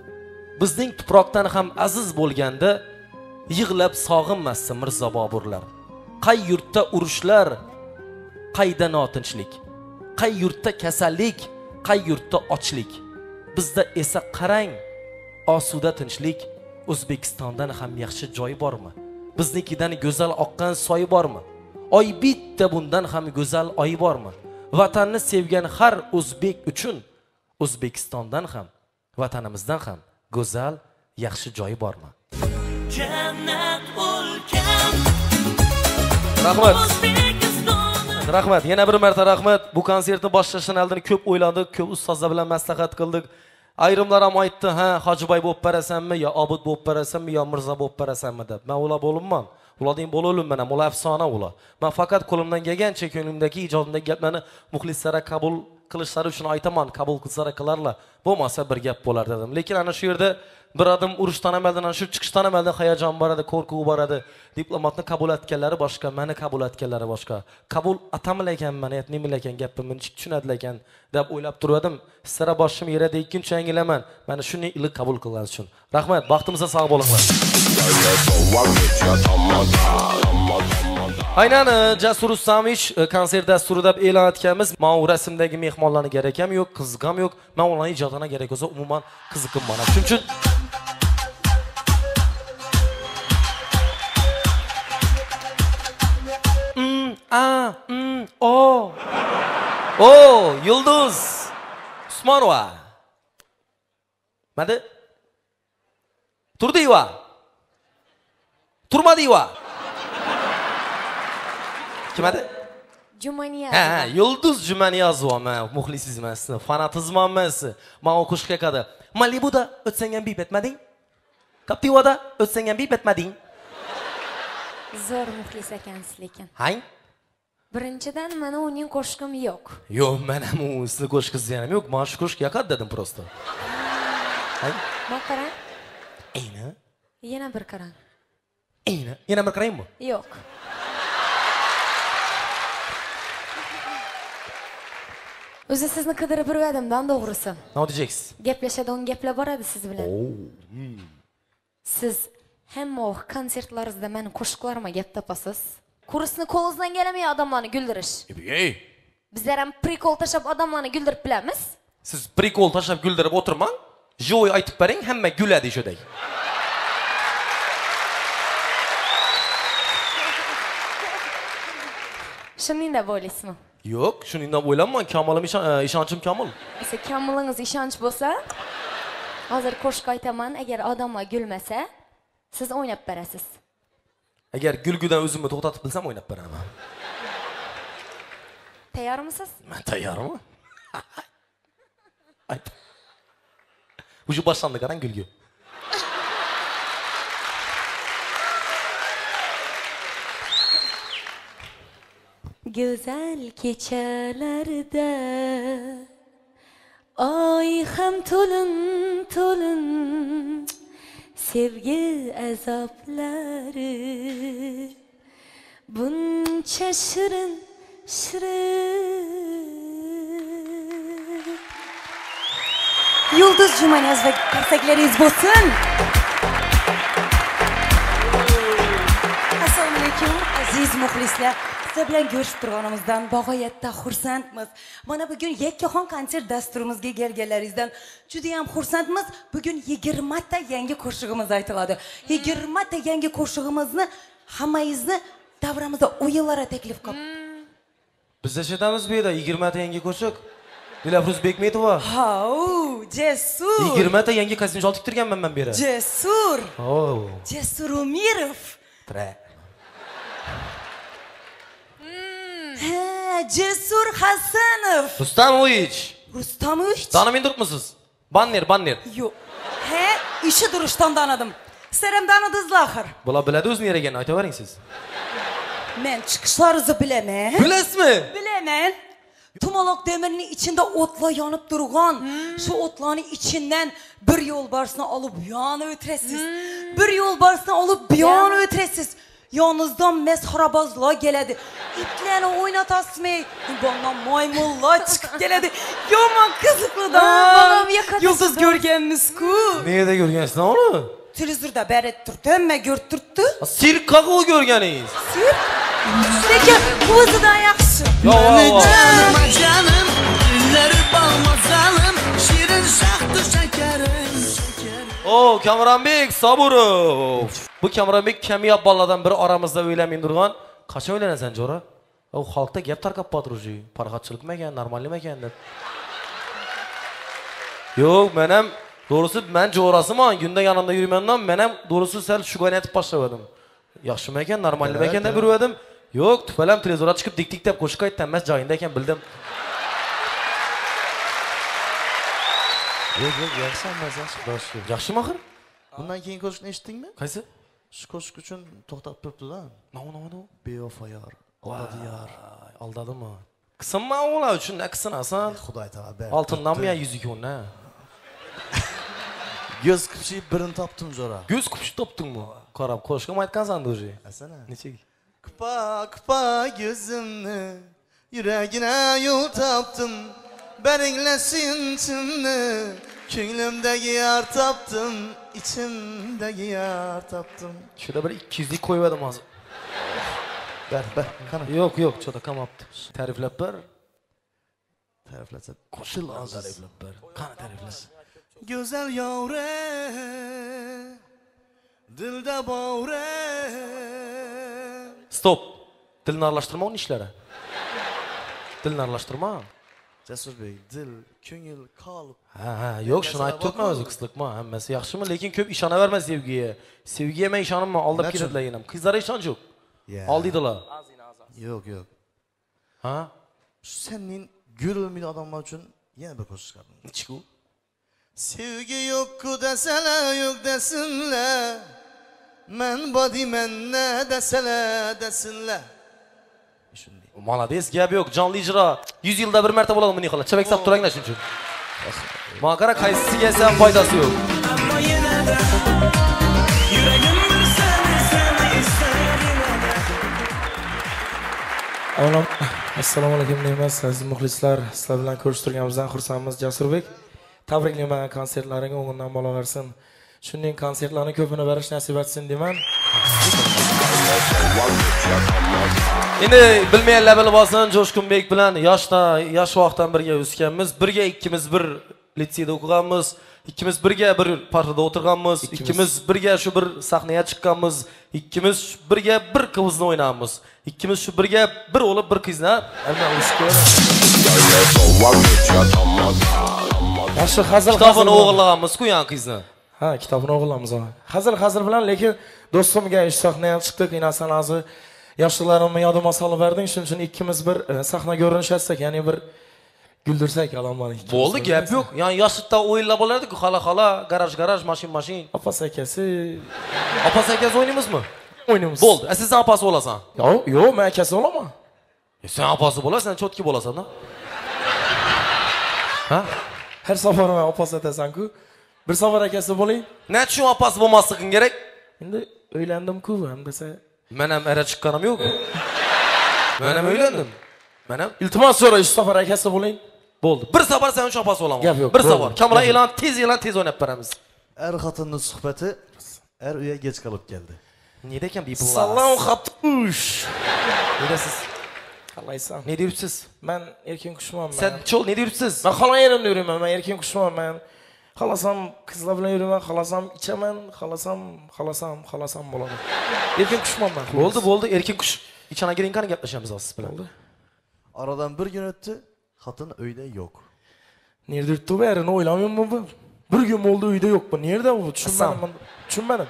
Bizning tuproqdan ham aziz bo'lganda yig'lab sog'inmasdi Mirzo Boburlar. Qay yurtda urushlar, qayda notinchlik, qay yurtda kasallik, qay yurtda ochlik. Bizda esa qarang, osuda tinchlik. O'zbekistondan ham yaxshi joy bormi? Biznikidan go'zal oqqan soy bormi? Oy bitta bundan ham go'zal oy bormi? Vatanni sevgan har o'zbek uchun O'zbekistondan ham, vatanimizdan ham go'zal, yaxshi joy bormi? Jannat o'lkam. Rahmat. Rahmat, yana bir marta rahmat. Bu konsertni boshlashdan oldin ko'p o'yladik, ko'p ustozlar bilan maslahat qildik. Ayrimlar ham aytdi, "Ha, Hojiboy bo'lib barasanmi, yo Obid bo'lib barasanmi, yo Mirzo bo'lib barasanmi?" deb. Men ular bo'limman. Ularning bo'lolim men ham, ular afsona ular. Men faqat qo'limdan kelgancha ko'nglimdagi ijodimdagi gaplarni muxlislarga qabul qilishlari uchun aytaman, qabul qilsalar qilarlar. Bo'lmasa bir gap bo'lar dedim. Lekin ana shu yerda bir adım urushdan amaldan, ana shu chiqishdan amaldan hayajon bor edi, qo'rquv bor edi. Diplomatni qabul etganlari boshqa, meni qabul etganlari boshqa. Qabul atamil ekan, meni nima ekan gapimni tushunadilar ekan deb o'ylab turdim. Sizlar boshim yerda ikkinchi yangilaman. Meni shuni iliq qabul qilganingiz uchun. Rahmat, baxtimizga sog' bo'linglar. Aynan Jasur Ustomovich konsert dasturi deb e'lon etganmiz. Men u rasmdagi mehmonlarni kerak ham yo'q, qiziqam yo'q. Men ularning ijodini kerak bo'lsa, umuman qiziqim mana. Shuning uchun Yulduz Usmonova. Madi? Turdiyva. Turmadiyva. Kim edi? Jumaniyaz. Ha, Yulduz Jumaniyazova, men muxlisizman sizni, fanatizmanman siz. Men o qo'shiq qiladi. Malibuda o'tsang ham bip etmading? Captivada o'tsang ham bip etmading? Zo'r muxlis ekansiz lekin. Hang? Birinchidan mana uning qo'shig'im yo'q. Yo'q, men ham sizni qo'shiqingiz ham yo'q. Men shu qo'shiq yoqadi dedim prosta. Hang? Bak qarang. Ayni? Yana bir qarang. Ayni? Yana bir qarangmi? Yo'q. O'zi sizni qidirib yurganimdan to'g'risi. Nima deysiz? Gaplashadigan gaplar bor edi siz bilan. Siz hamma konsertlaringizda meni qo'shiqlarimga gap topasiz. Kursni qo'lingizdan kelmay odamlarni güldirish. Bizlar ham prikol tashab odamlarni güldürib bilamiz. Siz prikol tashab güldürib o'tirmang. Jo'y aytib bering, hamma guladi shuday. Shuningda bo'laysizmi? Yo'q, shuningdan o'ylanmang, kamolim ishonchim komil. Esa kamolingiz ishonch bo'lsa, hozir qo'shiq aytaman, agar odamlar gulmasa, siz o'ynab berasiz. Agar gulgudan o'zimni to'xtatib bilsam o'ynab beraman. Tayyormisiz? Men tayyorman. Ayt. Уже boshlandı qarang gulgu. Güzel kechalarda ay ham to'lin to'lin sevgi azoblari buncha shirin shirin. Yulduz Jumanyoz va qarsaklaringiz bo'lsin. Assalomu alaykum aziz muxlislar. Sizlar bilan ko'rishib turganimizdan bag'oyatda xursandmiz. Mana bugun Yakkaxon konsert dasturimizga kelganlaringizdan juda ham xursandmiz. Bugun 20 ta yangi qo'shig'imiz aytiladi. 20 ta yangi qo'shig'imizni hammangizni davramizda o'yinlara taklif qilib. Biz eshitamiz bu yerda 20 ta yangi qo'shiq. Dilafruz Bekmetova. Ha, Jasur. 20 ta yangi kostyum tiktirganman men bu yerda. Jasur. Oh. Jasur Umirov. Jasur Hasanov. Rustamovich. Rustamovich? Tanimay turibmisiz? Banner. Yo'q. He, ishi durishdan tanidim. Sizlar ham tanidingizlar axir. Bular biladi o'z neragani aytavering siz. Men chiqishlaringizni bilaman. Bilasizmi? Bilaman. Tumaloq demirning ichida o'tlar yonib turgan. Shu o'tlarning ichidan bir yo'lbarsni olib yonib o'tirasiz. Bir yo'lbarsni olib yonib o'tirasiz. Yoningizdan mesxorabozlar keladi. İtlarni o'ynatasizmi? Bundan maymunlar chiqib keladi. Yomon qiziqlidan. Bolam yakatasiz. Yulduz ko'rganmiz-ku. Nerede ko'rgansiz uni? Televizorda bari turdi, hamma ko'rib turibdi. Sirk qaqa ko'rganingiz. Sirk? Lekin o'zidan yaxshi. Canım, dilleri balmazalım, şirin şahtı şekerim. Oh, Kamranbek Saburov. Bu Kamranbek kamyob bolalardan biri aramizda o'ylamaydi turgan. Qachon o'ylanasan, Jo'ra? O xalqda gap tarqab patrujy. Farg'atchilikmi ekan, normalmi ekan deb. Yo'q, men ham doğrusu men Jo'rasiman, kunda yanimda yurmandan men ham doğrusu sal shugani aytib boshladim. Yaxshimi ekan, normalmi ekan deb yurdim. Yo'q, tufalam televizorga chiqib dik deb qo'shiq aytdim, emas joyinda ekan bildim. Yo'q, yaxshi emas, yaxshi. Yaxshimi axir? Bundan keyin qo'shiqni eshitdingmi? Qaysi? Shu qo'shiq uchun to'xtab turibdi-da. No. Bevafo yor. Aldadi yor. Aldadimi? Qisma ular uchun ne qisinasan? Xudoy tavba. Oltindanmi ya 100 kunna? Göz qipshib birini topdim Jo'ra. Göz qipshib topdingmi? Qarab qo'shqim aytgansan do'ji. Asana. Nechik? Qıpa gözümni, yüreğine yol taptım. Beninglesin içimni, ko'nglimdagi yar taptım. İçimdagi yar taptım. Şurada bir 200'lik koyuverdim hozir. Ber, qani. Yo'q, cho'da kamapti. Ta'riflab ber. Ta'riflasa qo'shil hozir. Ta'riflab ber. Qani ta'riflas. Güzel yavre, dilda bavre. Stop. Dilni aralashtirma uni ishlari. Dilni aralashtirma. Jasurbek, dil, ko'ngil, qalb. Ha, yo'q, shuni aytib turibman o'zi qisliqma. Hammasi yaxshimi, lekin ko'p ishonaverma sevgiga. Sevgiga men ishonmayman, aldab keladilar ham. Qizlar ishonch yo'q. Oldiydilar. Yo'q. Ha? Senin görülmedi adamlar için yine bir koşu çıkardım. Chiku. Sevgi yok ku deseler yok desinler. Men body men ne desinler. Malades, gap yo'q, jonli ijro. 100 yilda bir marta bo'ladimi nixola? Chabak sap turanglar shuncha. Mana qara qaysisiga esa foydasi yo'q. Avvalom assalomu alaykum deymiz aziz muxlislar. Sizlar bilan ko'rishib turganimizdan xursandmiz. Jasurbek, tabriklayman, konsertlaring o'ng'indan bo'laversin. Shunday konsertlarni ko'pini berish nasib etsin deyman. Endi bilmaganlar bilib olsin, Jo'shqinbek bilan yosh vaqtdan birga o'sganmiz. Birga ikkimiz bir litseyda o'qiganmiz. İkimiz birga bir partada o'tirganmiz. İkimiz birga shu bir sahnaga chiqqanmiz. İkimiz birga bir qizni o'ynaymiz. İkimiz shu birga bir o'lib bir qizni Yaxshi hazil kitobini o'g'irlaganmiz-ku, yan qizni. Ha, kitobni o'g'ilamiz ona. Hazır bilan, lekin do'stimga ish sahnaga chiqdik, inasan hozir yoshliklarimni yodimga solib berding, shuning uchun ikkimiz bir sahna ko'rinish etsak, ya'ni bir güldürsak alanmani. Bo'ldi, gap yo'q. Yani yoshlikda o'yinlar bo'lardi-ku, xala, garaj, mashin. Apasi akasi. Apasi akasi o'ynaymizmi? O'ynaymiz. Bo'ldi. Sen apasi bo'lasan. Yo'q, men akasi bo'laman. Sen apasi bo'lasan, chotki bo'lasan-da. Ha? Her safar men apasi atasan-ku. Bir safar akasi bo'ling. Nechun apasi bo'lmasliging kerak? Endi o'ylandim-ku, ham desa. Men ham era chiqqanim yo'q. Men ham o'ylandim. Men ham Iltimos so'ra, ish safar akasi bo'ling. bo'ldi. Bir safar sen uchun apasi bo'laman. Gap yo'q. Bir safar. Kamera tez o'ynab beramiz. Er xotinning suhbati er uyga geç qolib keldi. Neda ekan bu pullar? Salom xatush. Neda siz? Qalaysan? Ne deyapsiz? Men erkin qushman. Sen chol ne deyapsiz? Men xalon yerimda yuraman, men erkin qushman. Men xalasam qizlar bilan yuraman, xalasam ichaman, xalasam bo'ladi. Erkin qushman men. Bo'ldi, erkin qush. İçana girin qani gaplashamiz siz bilan. Aradan bir gün öttü, xotin uyda yo'q. Nerede yurtdi bu? Erini o'ylamayapman bu. Bir gün oldu uyda yo'q bu. Nerede bu? Tushunmadim.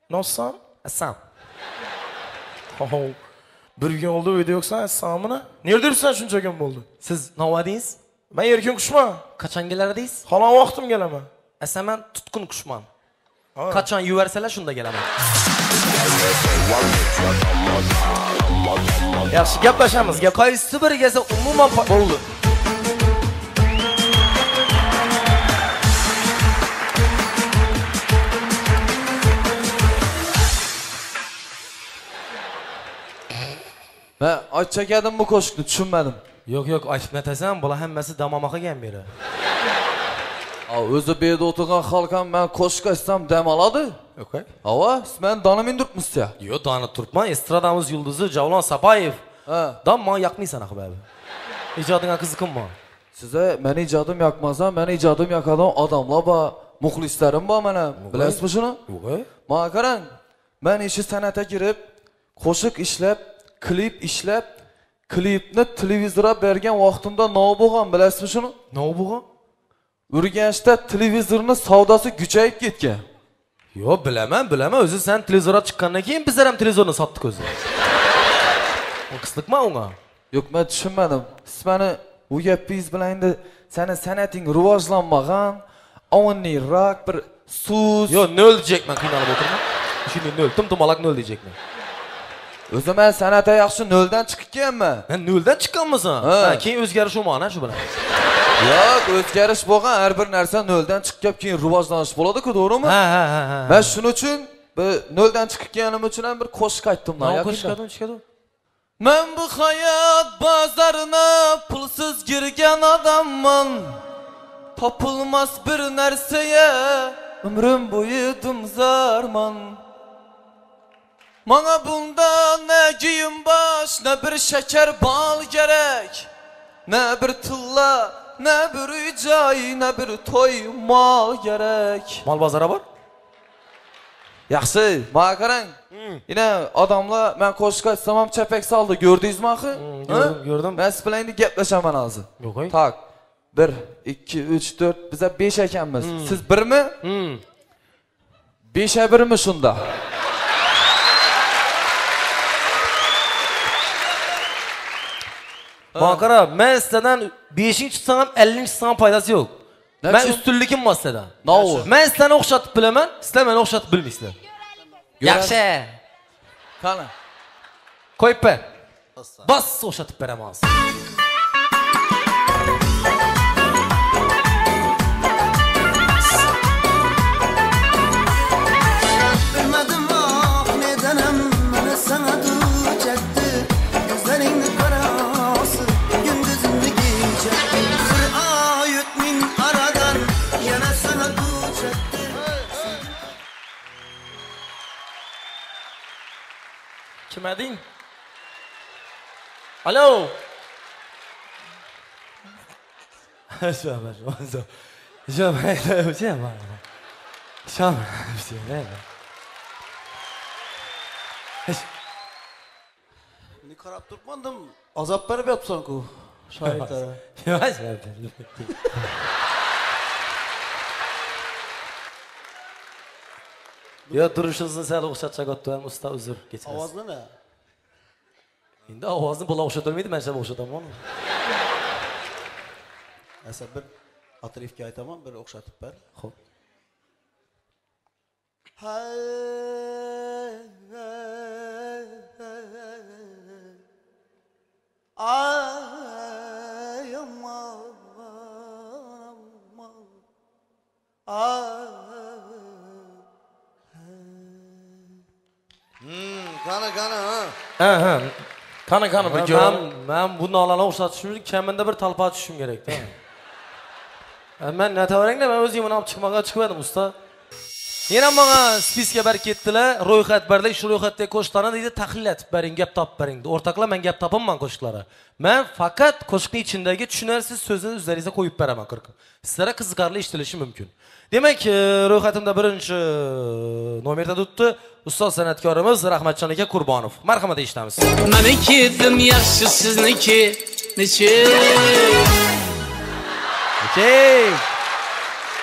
Nasılsan? Assam. Bir gün oldu uyda yo'qsan, assamına. Nerede yursan shuncha kun bo'ldi? Siz navadingiz? Men erkin qushman. Qachon kelardingiz? Xalon vaqtim kelaman. Men tutqun qushman. Qachon yuvarsalar shunda kelaman. Yaxshi gaplashamiz. Qaysi biriga umuman bo'ldi. Ben açakadım bu koşukni tushunmadim. Yo'q, aytib natasan, bular hammasi damomaga qilgan beri. O'zi bu yerda o'tirgan xalq ham men qo'shiq aytsam dam oladi. Okay. Ava, siz meni donimini turibmisiz? Yo'q, donib turibman. Estradamiz yulduzi Javlon Sapayev. Ha. Dam men yoqmaysan axir abi. Ijodingga qiziqimmi? Size meni ijodim yoqmasa, meni ijodim yoqadigan odamlar bor, muxlislarim bor mana. Bilasizmi shuni? Yo'q. Mana qarang, men ishi san'atga kirib, qo'shiq ishlab, klip ishlab, klipni televizorga bergan vaqtimda nima bo'lgan, bilasizmi shuni? Nima bo'lgan? Urganchda televizorning savdosi kuchayib ketgan. Yo'q, bilaman. O'zi sen televizorga chiqqandan keyin bizlar ham televizorni sotdik o'zi. Qisliqmi unga? Yo'q, men tushunmadim. Siz meni bu gapingiz bilan endi seni san'ating rivojlanmagan, avonliroq bir so'z. Yo'q, nol diyecekman, qiynalib o'tirman. Shuni nol, tum-tumalak nol diyecekman. O'zi men san'atga yaxshi noldan chiqib kelganman. Men noldan chiqqanmisan? Ha, keyin o'zgarish bo'lmag'an shu bilan. Yo'q, o'zgarish bo'lgan, har bir narsa noldan chiqib kelib keyin rivojlanish bo'ladi-ku, to'g'rimi? Ha. Men shuning uchun bu noldan chiqib kelganim uchun ham bir qo'shiq aytdim. Qo'shiqdim. Men bu hayot bozorina pulsiz girgan odamman. Topilmas bir narsaya umrim bo'yi dumzarman. Mana bunda ne giyim baş, ne bir şeker bal gerek, ne bir tilla, ne bir joy, ne bir to'y mal gerek. Mal bozora bor? Yaxshi, mana qarang. Yine adamlar men qo'shiq aytsam ham chapak soldi, ko'rdingizmi axir? Gördüm. Men siz bilan endi gaplashaman hozir. Yo'q. Tak. 1 2 3 4 biza 5 ekanmiz. Siz 1mi? 5'e 1mi shunda? Bana qara, men sizdan 5-chi tutsam ham 50-chi tutsam ham foydasi yo'q. Men ustunligim bor sizdan. Men sizdan o'xshatib bilaman, sizlar meni o'xshatib bilmaysizlar. Yaxshi. Qani. Qo'yib ber. Bas o'xshatib beraman. Kim edin? Alo. Ne qarab turibmandim, azab berib yotibsan-ku shoirlara. Yo, turishingizni sal o'xshatchagatdim, usta uzr, kechirasiz. Ovozni? Endi ovozni bola o'xshatilmaydi, men shab o'xshataman. Asa bir atrifga aytaman, bir o'xshatib ber. Xo'p. Qani. Qani bir ko'ram. Men bu nolani o'xshatishim uchun kamida bir talpa tushishim kerak-da. Men natavarangda men o'zim buni olib chiqmoqqa chiqmadim usta. Yana menga spiska ber ketdilar, ro'yxat berdilar, shu ro'yxatdagi qo'shiqlarni deydi tahlil etib bering, gap topib bering. O'rtoqlar, men gap topaman qo'shiqlari. Men faqat qo'shiqning ichidagi tushunarsiz so'zni o'zlaringizga qo'yib beraman qirqim. Sizlarga qiziqarli eshitilishi mumkin. Demak, ro'yxatimda birinchi nomerda turibdi ustoz san'atkorimiz Rahmatjon aka Qurbonov. Marhamat eshitamiz. Meniki dim yaxshi, sizniki nechik? Nechik?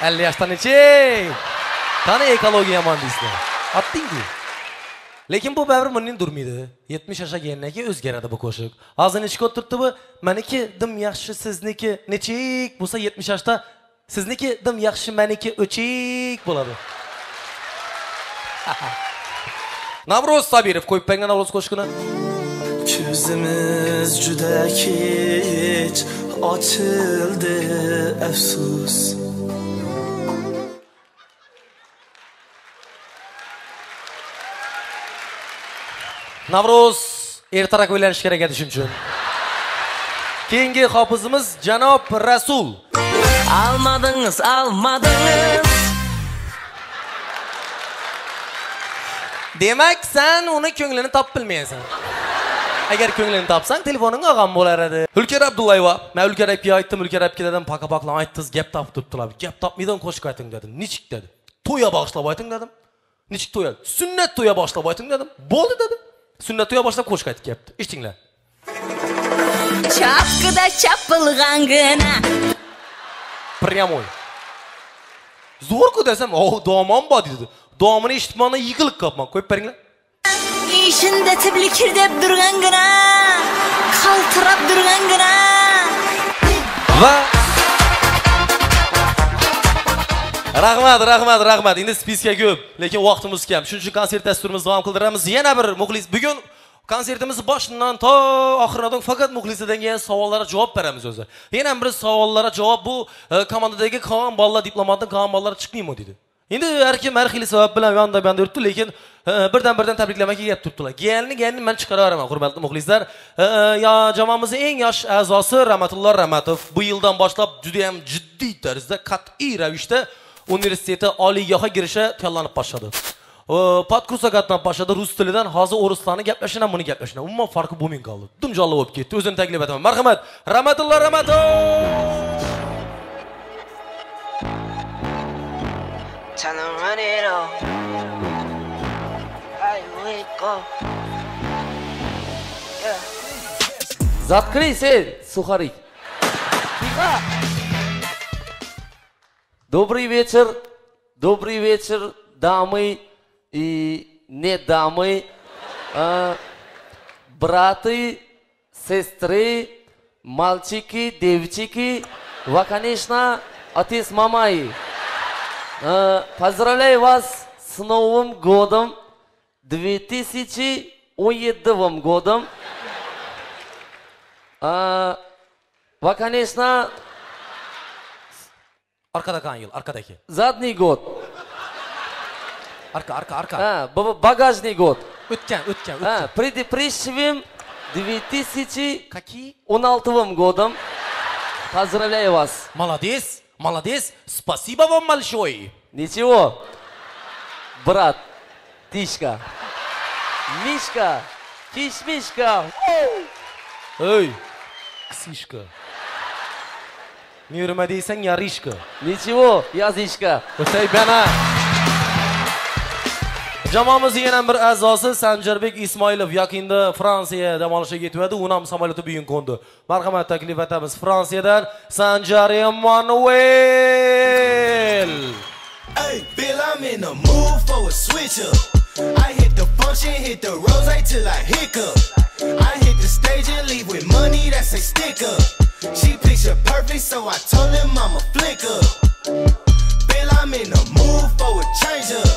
50 yoshdan nechik? Qani ekologiya yomon deysizlar. Atdingki. Lekin bu baribir bundan durmaydi. 70 yoshga kelgandan keyin o'zgaradi bu qo'shiq. Hozir nechik o'tiribdi bu? Meniki dim yaxshi, sizniki nechik bo'lsa 70 yoshda sizniki dim yaxshi, meniki o'chik bo'ladi. Navro'z Sabirov qo'yib bergan Navro'z qo'shiqini. Ko'zimiz juda kech ochildi afsus. Navro'z ertaroq o'ylanish kerak edi shuning uchun. Keyingi hofizimiz janob Rasul. Almadınız. Demak, sen uni ko'nglini topib bilmaysan. Agar ko'nglini topsang, telefoning olgan bo'lar edi. Ulkar Abdullayeva, men Ulkar akaga aytdim, Ulkar akaga dedim, paka-paklan aytdingiz, gap topib turibdilar. Gap topmaydan qo'shiq ayting dedim. Nechik dedi. To'ya boshlab ayting dedim. Nechik to'yadi? Sunnat to'ya boshlab ayting dedim. Bo'ldi dedi. Sunnat to'ya boshlab qo'shiq aytib kepti. Eshitinglar. Çapkıda çapılgangına. Прямой. Zo'r-ku desam, domon bor dedi. Domini eshitmani yig'ilib qolman. Qo'yib beringlar. İşinde teblikirde durgangına. Kaltırab durgangına. Va Rahmat. Endi spiska ko'p, lekin vaqtimiz kam. Shuning uchun konsert dasturimizni davom qildiramiz. Yana bir muxlis bugun konsertimiz boshidan to oxiridan faqat muxlislardan kelgan savollarga javob beramiz o'zi. Yana bir savollarga javob bu komandadagi qolgan bolalar diplomatning qolgan bolalari chiqmaymi dedi. Endi har kim har xil sabab bilan yonda yuribdi, lekin birdan tabriklamaga kelib turibdilar. Gelni men chiqaraveraman, hurmatli muxlislar. Jamoamizning eng yosh a'zosi Rahmatulloh Ramatov bu yildan boshlab juda ham jiddiy tarzda qat'iy ravishda universiteti oliygohga kirishga tayyorlanib boshladi. Podkursakatdan boshladi rus tilidan, hozir o'rislarni gaplashina, buni gaplashina. Umuman farqi bo'lmay qoldi. Dumjonli bo'lib ketdi. O'zini taklif etaman. Marhamat, Rahmatulloh Ramatov. Time to run it all. I wake up. Yeah. Заткни sen, сухарик. Добрый вечер, дамы и не дамы, браты, сестры, мальчики, девчики, и, конечно, отец, мама. Поздравляю вас с Новым годом, 2017 годом. И, конечно, Arkadakan yıl, arkadaki. задний год. Arka. Багажный год. Ötken. Предыдущим 2016 Какие? годом. Поздравляю вас. Молодец. Спасибо вам большое. Ничего, брат, Тишка, Мишка, Кишмишка. Ey, kısışka. Yürüme değilsen yarışka. Ничего, Язышка. Ötey bana. Jamoamizning yana bir a'zosi Sanjarbek Ismoilov yaqinda Fransiyaga dam olishga ketdi. U ham samolyoti bugun qo'ndi. Marhamat taklif etamiz Fransiyadan Sanjar Emmanuel. Hey, Bill, I'm in the mood for for a switch up. I hit the function, hit the rose till I hiccup. I hit the stage and leave with money that's a stick up. She picture perfect, so I told him I'ma flick up. Bill, I'm in the mood for a change up.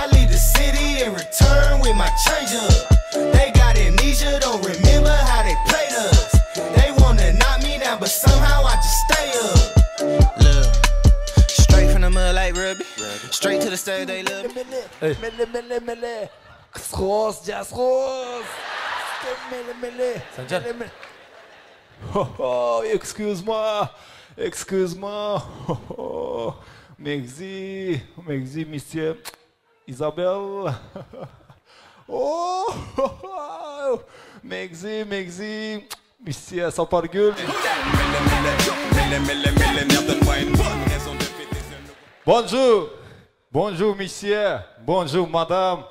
I leave the city and return with my change up. They got amnesia, don't remember how they played us. They wanna knock me down, but somehow I just stay up. Look, straight from the mud like Ruby. Straight to the stage, they love me. Mele. Kıskos, jaskos. Mele. Sancar. Oh, excuse me. Merci, monsieur. Isabelle. Oh, merci. Monsieur Sapargül. Bonjour, monsieur. Bonjour, madame.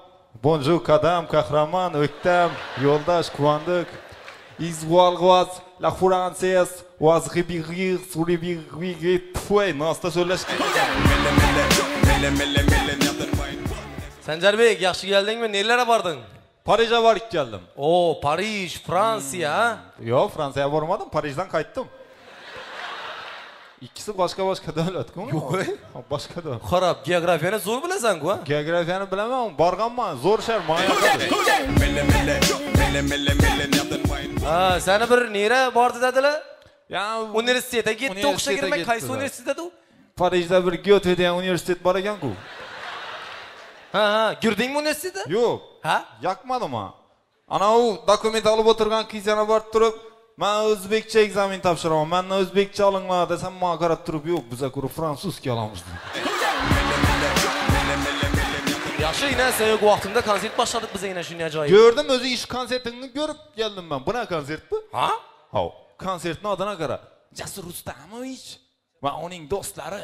Bonjour, kadam, kahraman, öktem, yoldaş, kuandık. İzvalgaz, la Frances, was ribir, suribir, tfuey, nasıl söyleşkin? Sancar Bey, yaxshi geldingmi? Nelere bardın? Parij'e varıp geldim. Oo, Parij, Fransiya. Yok, Fransa'ya varmadım, Parij'den kayıttım. İkisi başka devlet mi? Yok. Başka devlet. Qarab, geografiyani zo'r bilasan-ku, ha? Geografiyani bilaman, borganman, zo'r shahar, Mayaqadir. Ha, seni bir nere bordi dedilar? Ya, Universitete gitti, o'qishga kirmay, qaysi universitet u? Parijda bir Goethe degan universitet bor ekan-ku. Ha, girdingmi universitetga? Yo'q. Ha? Yoqmadim ha. Ana u dokument olib o'tirgan qizlarga borib turib, "Men o'zbekcha ekzamen topshiraman. Menni o'zbekcha olinglar" desam, men qarab turib, "Yo'q, biz ko'ra fransuzcha olamiz" dedi. Yaxshi, yine sevgi vaqtimda konsert boshladik biz yine shunday ajoyib. Gördüm, o'zi ish konsertingni ko'rib keldim men. Buna konsert bu? Ha? Ha, konsertning adına qara. Jasur Rustamovich va uning do'stlari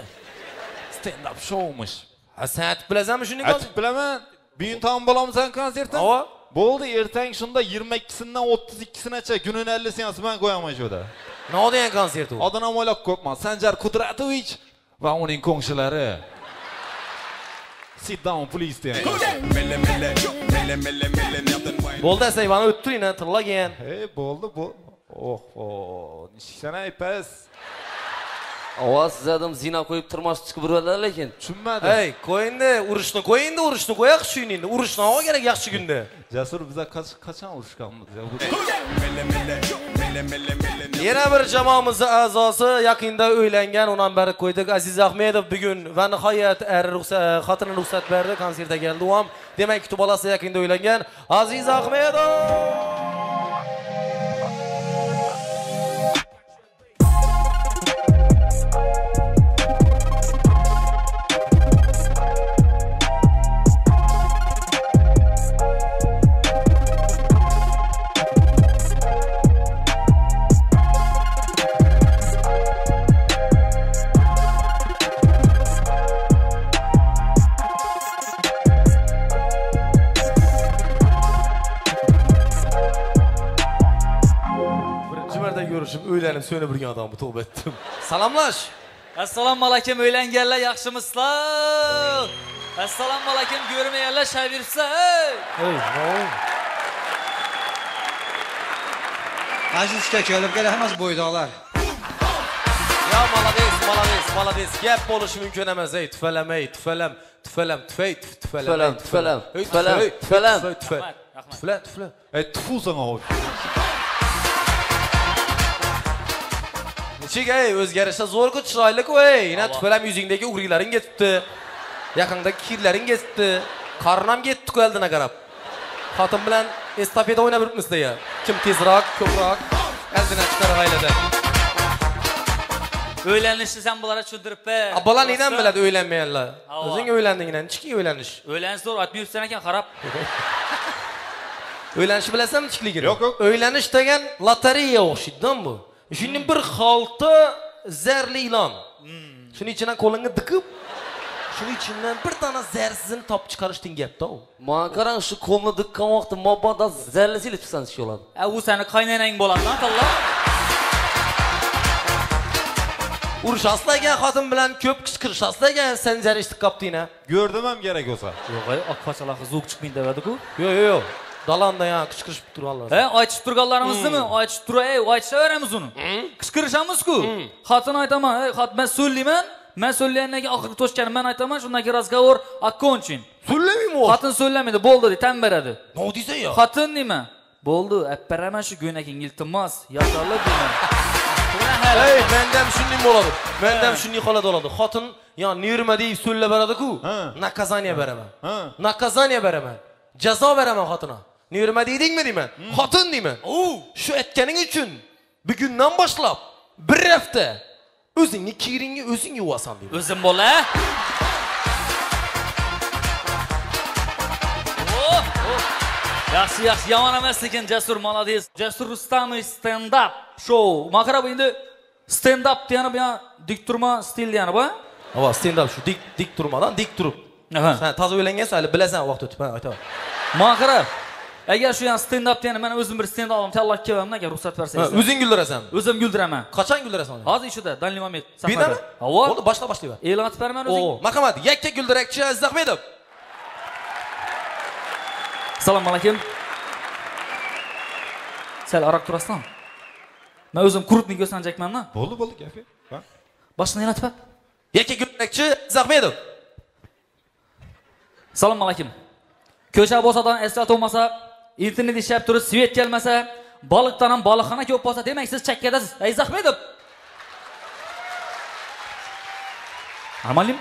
stand up show'mish. Ha, sen aytib bilasanmi shuni? Aytib bilaman. Bugun tam bo'lamsan konsertdan? Ha? Bo'ldi, ertang shunda 22sidan 32sinacha kunini 50 seans men qo'yaman shuda. Nima degan konsert u? Adını o'ylab ko'pman. Sanjar Kudratovich va uning qo'shnilari. Sit down please degan. Bo'ldi, sayvani o'ttiring, tillagan. Bo'ldi bu. Oh, nishana aypas. Ovoz sizadim zina qo'yib turmoqchi birodar lekin. Tushunmadim. Hey, qo'yindi, urushni qo'yaq shuyiningni. Urushni olib kerak yaxshi kunda. Jasur biza qachon urushganmiz? Yana bir jamoamizning a'zosi yaqinda uylangan, undan beri qo'ydik. Aziz Ahmedov bugun va nihoyat xotini ruxsat berdi, konsertga keldi u ham. Demak, kutib olasiz yaqinda uylangan Aziz Ahmedov. Uylanib söyle bir adamı tövbe ettim. Salamlaş. Assalomu alaykum uylanganlar, yaxshimisizlar? Assalomu alaykum ko'rmaganlar, shavirsa. Hey, no. Ajishga kelib kelamiz bo'ydoqlar. Ya malades. Gap bo'lishi mumkin emas. Ey, tufalem. Ey, tufu sana hoş. Nechika o'zgarishda zo'r-ku, chiroyli-ku, yine tufalem yuzingdagi ugrilaring ketibdi. Yaqindagi kirlaring ketibdi. Qarnam ketdi-ku aldina qarab. Xotin bilan estafeta o'ynab yuribmiz-da ya. Kim tezroq, ko'proq aldina chiqarib ayladi. O'ylanishni sen bularga tushuntirib-pe. Bola neden biladi o'ylanmaganlar? O'zing o'ylandingdan, nechiki o'ylanish? O'ylanish zo'r, aytib yursan ekan, qarab. O'ylanishni bilasanmi tikligini? Yo'q. O'ylanish degan lotereya o'xshaydi-dan bu. Shuning bir xalta zarli ilon. Shuning ichidan qo'lingga diqib, shuning ichidan bir dona zarsizini topib chiqarishning gapda u. Men qarang, shu qo'lni diqqan vaqtda mabodo zarli silib chiqsan ish bo'ladi. U seni qaynanang bo'ladi-dan, talla. Uruşasizlar ekan xotin bilan ko'p qichqirishasizlar ekan, sen jarishlik qapdinglar. Gördüm ham kerak olsa. Yo'q, oq pachalarga zo'q chiqmaydi dedi-ku. Yo'q. Dalanda ya qichqirishib turganlar. Aytib turganlarimizni aytib turay, aytishaveramiz uni. Qichqirishamiz-ku. Xotin aytaman, xot men so'llayman. Men so'llagandan keyin oxirgi to'shganni men aytaman, shundan keyin razgovor окончен. So'llamaymi u? Xotin so'llamaydi, bo'ldi deb tan beradi. Nima deysan yo? Xotin nima? Bo'ldi, apparaman shu go'naking iltimos, yasholib deyman. Ey, mendam shunday bo'ladi. Mendam shunday holat bo'ladi. Xotin, yo, nirma deb so'llab beradi-ku. Nakazaniya beraman. Nakazaniya beraman. Jazo beraman xotina. Nirma deydingmi deyman? Xotin deyman. Shu aytganing uchun bugundan boshlab bir hafta o'zingni kiringni o'zing yuvasan deyman. O'zim bo'la. Yaxshi, yomon emas ekan, Jasur молодец. Jasur Rustamov stand up show. Maqara bu endi stand up degani bu dik turma stil degani bu. Ava stand up shu dik turmadan dik turib. Sen toza o'ylangansan, hali bilasan vaqt o'tib, men aytaman. Maqara agar shu stand up degani men o'zim bir stand up'im tanlab kelganman, agar ruxsat bersangiz. O'zing guldirasan. O'zim guldiraman. Qachon guldirasan? Hozir ishida, Danli Mamet safarda. Bo'ldi, boshlayver. E'lon qilib beraman o'zing. Marhamat, yakka guldirakchi Aziz Ahmedov. Assalomu alaykum. Sal aroq turasizmi? Men o'zim kurutni ko'rsanjakman-da. Bo'ldi, gapi. Boshini yalatib. Yakka guldirakchi Aziz Ahmedov. Assalomu alaykum. Ko'cha bo'lsa-dan eslat olmasa, internet ishlab turib, svet kelmasa, baliqdan ham baliqxona ko'p bo'lsa, demak siz chakkadasiz. Aziz Ahmedov. Amalim.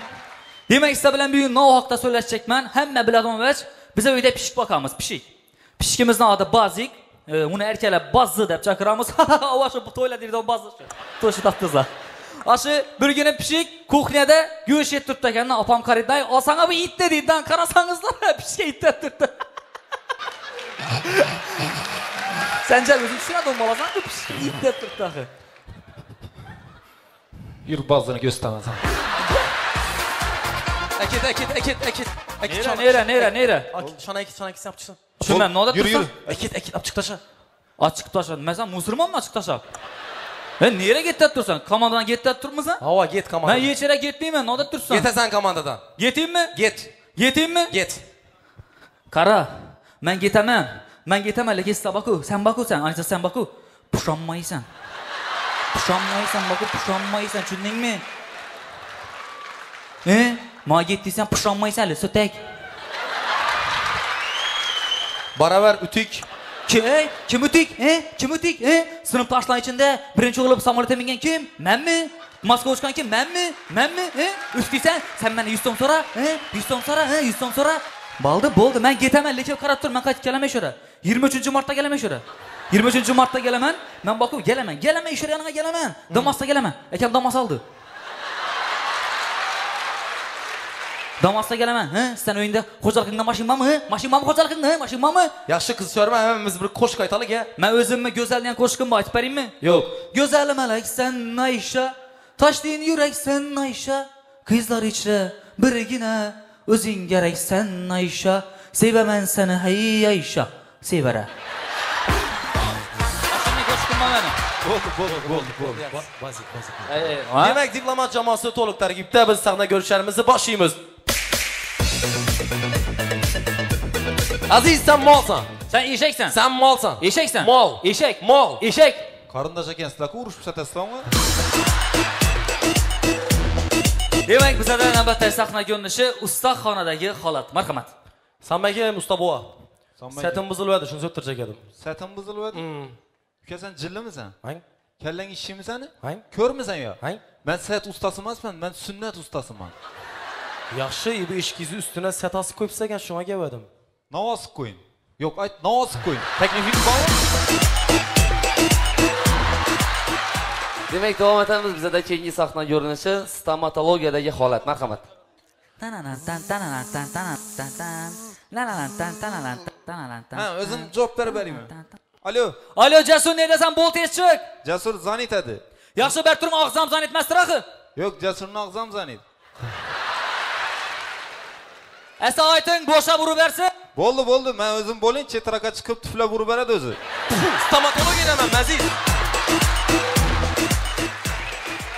Demak, sizlar bilan bugun nov haqida so'rashacakman. Hamma biladigan vach, biz uyda pishik boqamiz, pishik. Pishikimizning adi Bazik. Uni erkaklar bazzi deb chaqiramiz. Avashu bu to'ylar deydigan bazzi. To'shi topdingizlar. Aşı bir gün pişik kuxnyada go'sht yetib turibdi ekan, opam qaraydi, "Olsanga bu it deydidan, qarasangizlar, pishga it deb turibdi." Senjar o'zing tushunadingmi, bolasan, bu pishga it deb turibdi axir. Yur bazını göstermezsen. Akit. Nere? Şana akit yapçısın. Tushunmam, nima deb tursan? Akit apchiq tasha. Ochiq tasha. Men musulmonman ochiq tasha. Nere ketib tursan? Komandadan ketib turmisan? Hava get komandadan. Men yechera ketmayman, nima deb tursan? Ketasan komandadan. Ketaymi? Ketaymi? Get. Qara, men ketaman, lekin sen bakusan, ancha sen baku. Pushonmaysan, tushundingmi? Ma getdiysan, pushonmaysan, so'tak. Baravar utik. Kim utik? Kim utik? Sinfdoshlar ichida birinchi o'g'lib samolyotga mingan kim? Menmi? Moskvaga uchgan kim? Menmi? Ustiysan, sen meni 100 so'm so'ra, 100 so'm so'ra. Bo'ldi, men ketaman, lekin qarab tur, men qaytib kelaman shura. 23-martda kelaman shura. 23-martda kelaman, men Baku kelaman, shura yoniga kelaman. Damasda kelaman. Akam Damas oldi. Damasda kelaman, sen o'yinda xo'jaligingda mashinami? Mashinami xo'jaligingda? Mashinami? Yaxshi qiz ko'rma, hammamiz bir qo'shiq aytaylik a. Men o'zimni go'zaldan qo'shig'imni aytib beraymi? Yo'q. Go'zalim alaksan Aysha, tashdin yuraksan Aysha, qizlar ichra birgina o'zing keraksan Aysha, sevaman seni hay Aysha, sevara. Ashuni qo'shig'immi meni? Bo'ldi. Bazik. Demak, diplomat jamoasi to'liq tarkibda, biz sahna ko'rishlarimizni boshlaymiz. Aziz, sen molsan. Sen eshaksan. Sen molsan. Eshaksan. Mol. Eshak. Mol. Eshak. Qarindosh ekansizlar-ku, urushib satasizlarmi? Demak, bizda navbatdagi sahna ko'rinishi ustaxonadagi holat. Marhamat. Sanmaga Mustabova. Satim buziladi, shuni so'ttirjak edim. Satim buziladi? Uka, sen jillimisan? Hang. Kallang ishimisan? Hang. Ko'rmisan yo? Hang. Men sat ustasi emasman, men sunnat ustasiman. Yaxshi, bu ishkingizni ustuna sat osib qo'yibsan, shunga keldim. Namoz qo'ying. Yo'q, ayt, namoz qo'ying. Taklifingiz bormi? Demak, davom etamiz. Bizda keyingi sahna ko'rinishi stomatologiyadagi holat. Marhamat. O'zim javob berib berayman. Alo, Jasur, neredasan? Bo'l tez chiq. Jasur zanit edi. Yaxshi, ber turing, og'zim zanit emasdir axir. Yo'q, Jasurning og'zim zanit. Asa ayting, bo'shab urib bersin. Bo'ldi, men o'zim bo'ling, chetraga chiqib tuflab urib beradi o'zi. Stomatologiyaman, Maziz.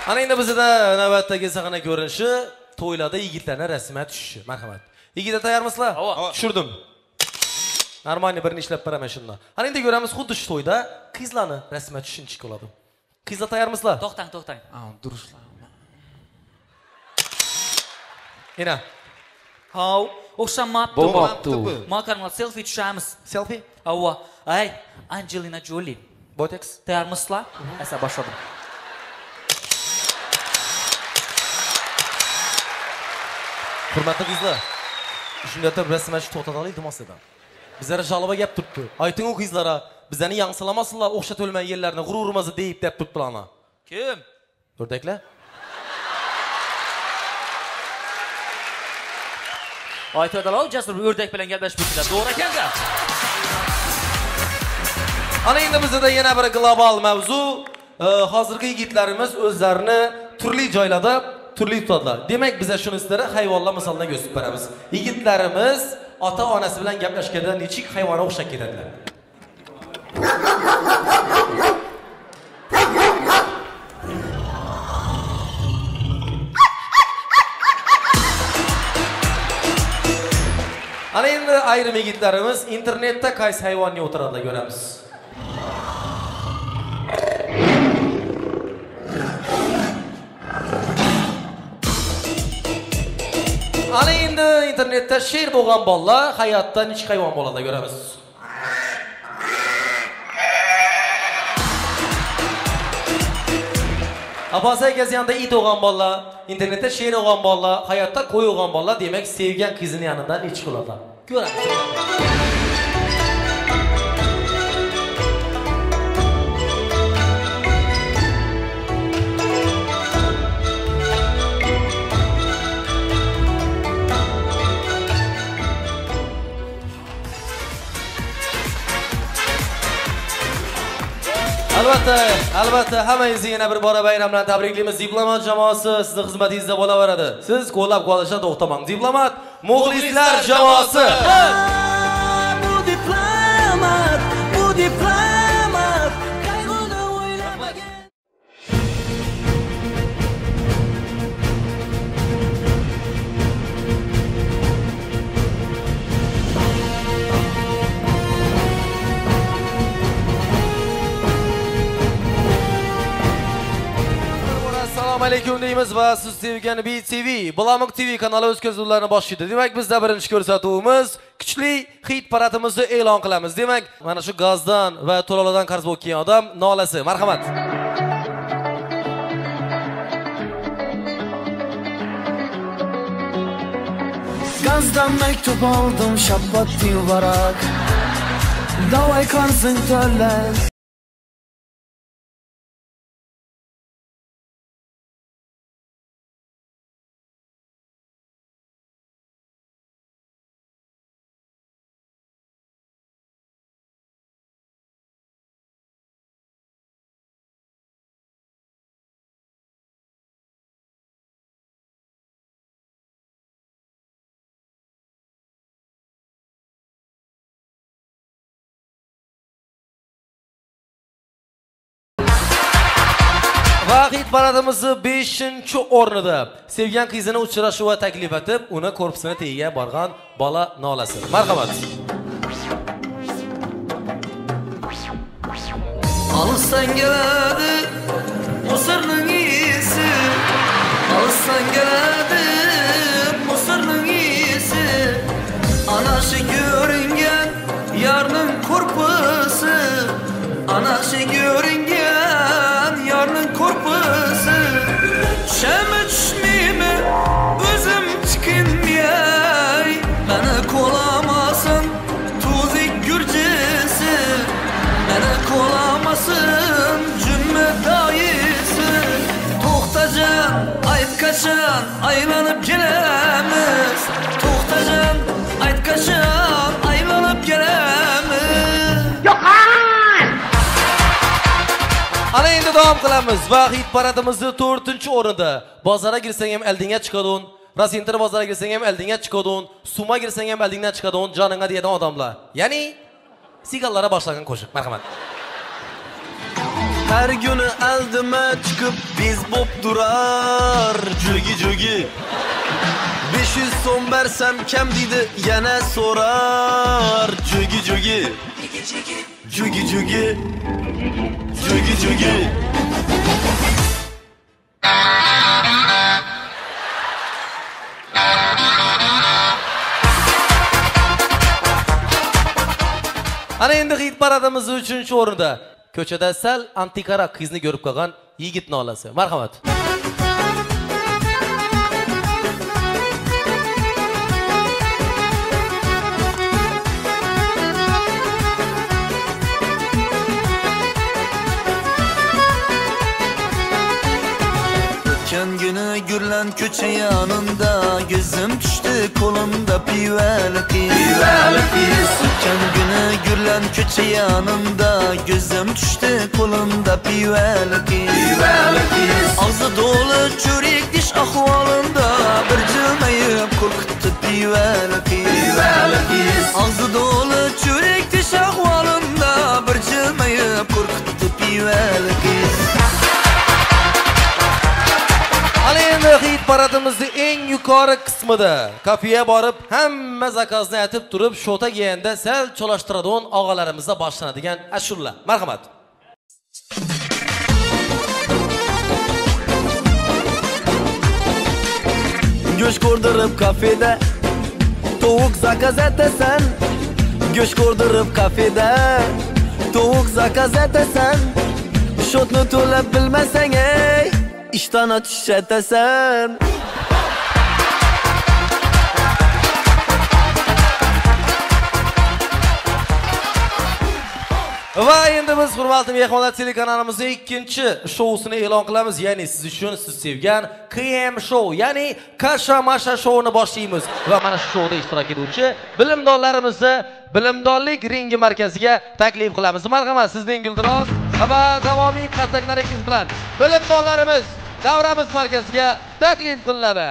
Ana endi bizda navbatdagi sahna ko'rinishi to'ylarda yigitlarning rasmga tushishi. Marhamat. Yigitlar tayyormisizlar? Tushirdim. Normalni birini ishlab beraman shunda. Ana endi ko'ramiz xuddi shu to'yda qizlarni rasmga tushishni bo'ladi. Qizlar tayyormisizlar? To'xtang. Durishlar. Ena. Hav, o'xshamabdi. Bo'lmabdi. Makarmal selfie tushamiz. Selfie? Avva. Ay, Angelina Jolie. Botex. Tayyormisizlar? Esa boshladim. Hurmatli qizlar. Shunday deb rasmni to'xtata olaylik demasdan. Bizlar jaloba gap turibdi. Ayting u qizlara, bizlarni yangilamasizlar, o'xshatolmay yerlarni g'ururimizni deyib deb turibdilar. Kim? O'rdaklar? Aytadilar, jasur o'rdak bilan gaplashib turibdilar. To'g'ri ekan-da. Ana endi bizda yana bir global mavzu. Hozirgi yigitlarimiz o'zlarini turli joylarda turli tutadilar. Demak, biz shuni sizlarga hayvonlar misolidan ko'rsatib beramiz. Yigitlarimiz ota-onasi bilan gaplashganda nechik hayvonga o'xshab ketadilar. Ana endi ayrim yigitlarimiz internetda qaysi hayvonni o'tiradilar ko'ramiz. Ana endi internetda sher bo'lgan bolalar hayotda nechik hayvon bo'ladi ko'ramiz. Apasi akasiyanda it o'g'an bolalar, internetda sher o'g'an bolalar, hayotda qo'y o'g'an bolalar, demak sevgan qizini yonidan nechik bo'ladilar. Ko'ramiz. Albatta, hammangizni yana bir bora bayram bilan tabriklaymiz. Diplomat jamoasi sizni xizmatingizda bo'laveradi. Siz qo'llab qolishdan to'xtamang. Diplomat muxlislar jamoasi. Bu diplomat qayg'uni o'ylamagan. Assalomu alaykum deymiz va siz sevgan BTV, Bulamuk TV kanali o'tkazuvlarini boshlaydi. Demak, bizda birinchi ko'rsatuvimiz kuchli hit paradimizni e'lon qilamiz. Demak, mana shu gazdan va to'lovlardan qarz bo'lib kelgan odam nolasi. Marhamat. Gazdan mektup aldım şabbatti varak. Davay karzın tölle. Va hit paradimizni 5-o'rnida sevgan qizini uchrashuv va taklif etib, uni korpusini tegiga borgan bola nolasi. Marhamat. Alsan geladi Mısır'nın iyisi, alsan geladi Mısır'nın iyisi. Anaşı görüngen yarının korpusu, anaşı görüngen yarının korpusu. Şeme düşmeyme özüm çıkınmay, bana kolamasın tuzik gürcesi, bana kolamasın cümme dayısı. Toxtacan ayt kaçan aylanıp gelemiz, Toxtacan ayt kaçan aylanıp gelemiz. Ana endi davom qilamiz va hit paradimizni 4-o'rnida. Bozorga girsang ham eldingga chiqadun, Rasenter bozorga girsang ham eldingga chiqadun, Suma girsang ham eldingdan chiqadun, joningga deydigan odamlar. Ya'ni sigallara boshlagan qo'shiq. Marhamat. Her günü eldime çıkıp biz bop durar. Jogi jogi 500 son versem kem dedi yana sorar. Jogi jogi jogi jogi jogi jogi. Ana endi hit paradimiz 3-o'rinda. Ko'chada sal antiqaroq qizni ko'rib qolgan yigit nolasi. Marhamat. Geçen günü gürlen köçe yanında gözüm düştü kolumda pivelik kız. Geçen günü gürlen köçe yanında gözüm düştü kolumda pivelik kız. Ağzı dolu çörek diş ahvalında bir cılmayıp korkuttu pivelik kız. Ağzı dolu çörek diş ahvalında bir cılmayıp korkuttu pivelik kız. Ana endi hit paradimizning eng yuqori qismida kafega borib hamma zakozni aytib turib shota yeganda sal cholashtiradigan og'alarimizda boshlanadigan ashula. Marhamat. Göç kordırıp kafede tavuk zakaz etesen. Göç kordırıp kafede tavuk zakaz etesen. Şotnu to'lab bilmasang ey İşten ateş etesen. Va endi biz hurmatli mehmonlar telekanalimizning ikkinchi showsini e'lon qilamiz. Ya'ni siz uchun siz sevgan KM show, ya'ni Kasha Masha showini boshlaymiz. Va mana shu showda ishtirok etuvchi bilimdonlarimizni bilimdonlik ringi markaziga taklif qilamiz. Marhamat, sizning guldiroz va davomiy qasaklaringiz bilan bilimdonlarimiz davramiz markaziga taklif qilinadi.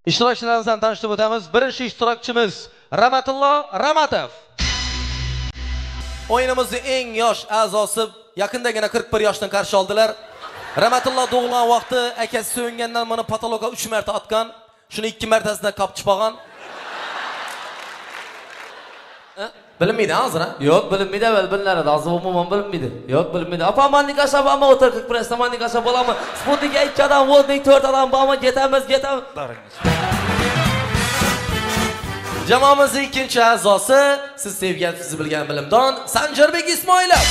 İştirakçılarımızdan tanıştırıp o'tamiz. Birinchi ishtirokchimiz Rahmatullo Ramatov. O'yinimizning eng yosh a'zosi yaqindagina 41 yoshdan qarshi oldilar. Rahmatullo tug'ilgan vaqti akasi so'ngandan meni patologga 3 marta otgan. Shuni 2 martasida qopchib olgan. Bilinmaydi hozir ha? Yo'q, bilinmaydi, bilinadi. Hozir umuman bilinmaydi. Yo'q, bilinmaydi. Apa mannik aşağı ama o'tir 40 press mannik aşağı bo'laman. Sputnikga 2 odam, Vodnik 4 odam bormi? Ketamiz. Jamoamizning ikkinchi a'zosi siz sevgan, siz bilgan bilimdon Sanjarbek Ismoilov.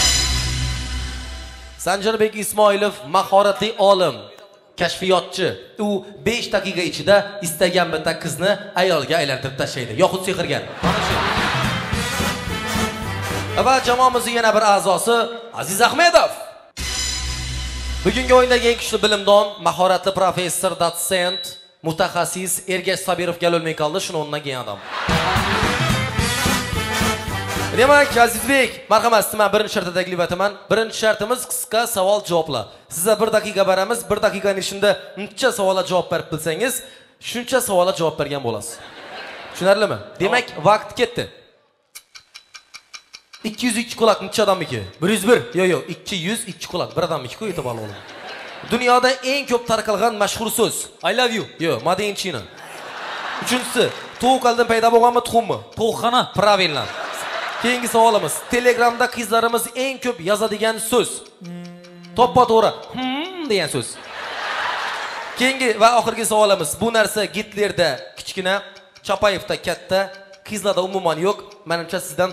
Sanjarbek Ismoilov mahoratli olim, kashfiyotchi. U 5 daqiqa ichida istagan bitta qizni ayolga aylantirib tashlaydi, yoxud sehrgar. Va jamoamizning yana bir a'zosi Aziz Ahmedov. Bugungi o'yindagi eng kuchli bilimdon, mahoratli professor, dotsent, mutaxassis Ergash Sabirov kelolmay qoldi, shuni o'rnidan kelgan odam. Demak, Azizbek, marhamat, sizga birinchi shartda taklif etaman. Birinchi shartimiz qisqa savol-javoblar. Sizga 1 daqiqa beramiz. 1 daqiqaning ichida necha savolga javob berib bilsangiz, shuncha savolga javob bergan bo'lasiz. Tushunarlimi? Demak, vaqt ketdi. 202 quloq necha odamniki? 101. Yo'q, 202 quloq bir odamniki-ku, yetib oldim. Dunyoda eng ko'p tarqalgan mashhur so'z I love you. Yo'q, made in China. Uchinchisi, tovuq qaldan paydo bo'lganmi, tuxummi? Tovuqxona. Правильно. Keyingi savolimiz, Telegramda qizlarimiz eng ko'p yozadigan so'z. To'ppa-to'g'ri degan so'z. Keyingi va oxirgi savolimiz, bu narsa Gitlerda kichkina, Chapayevda katta, qizlarda umuman yo'q. Menimcha sizdan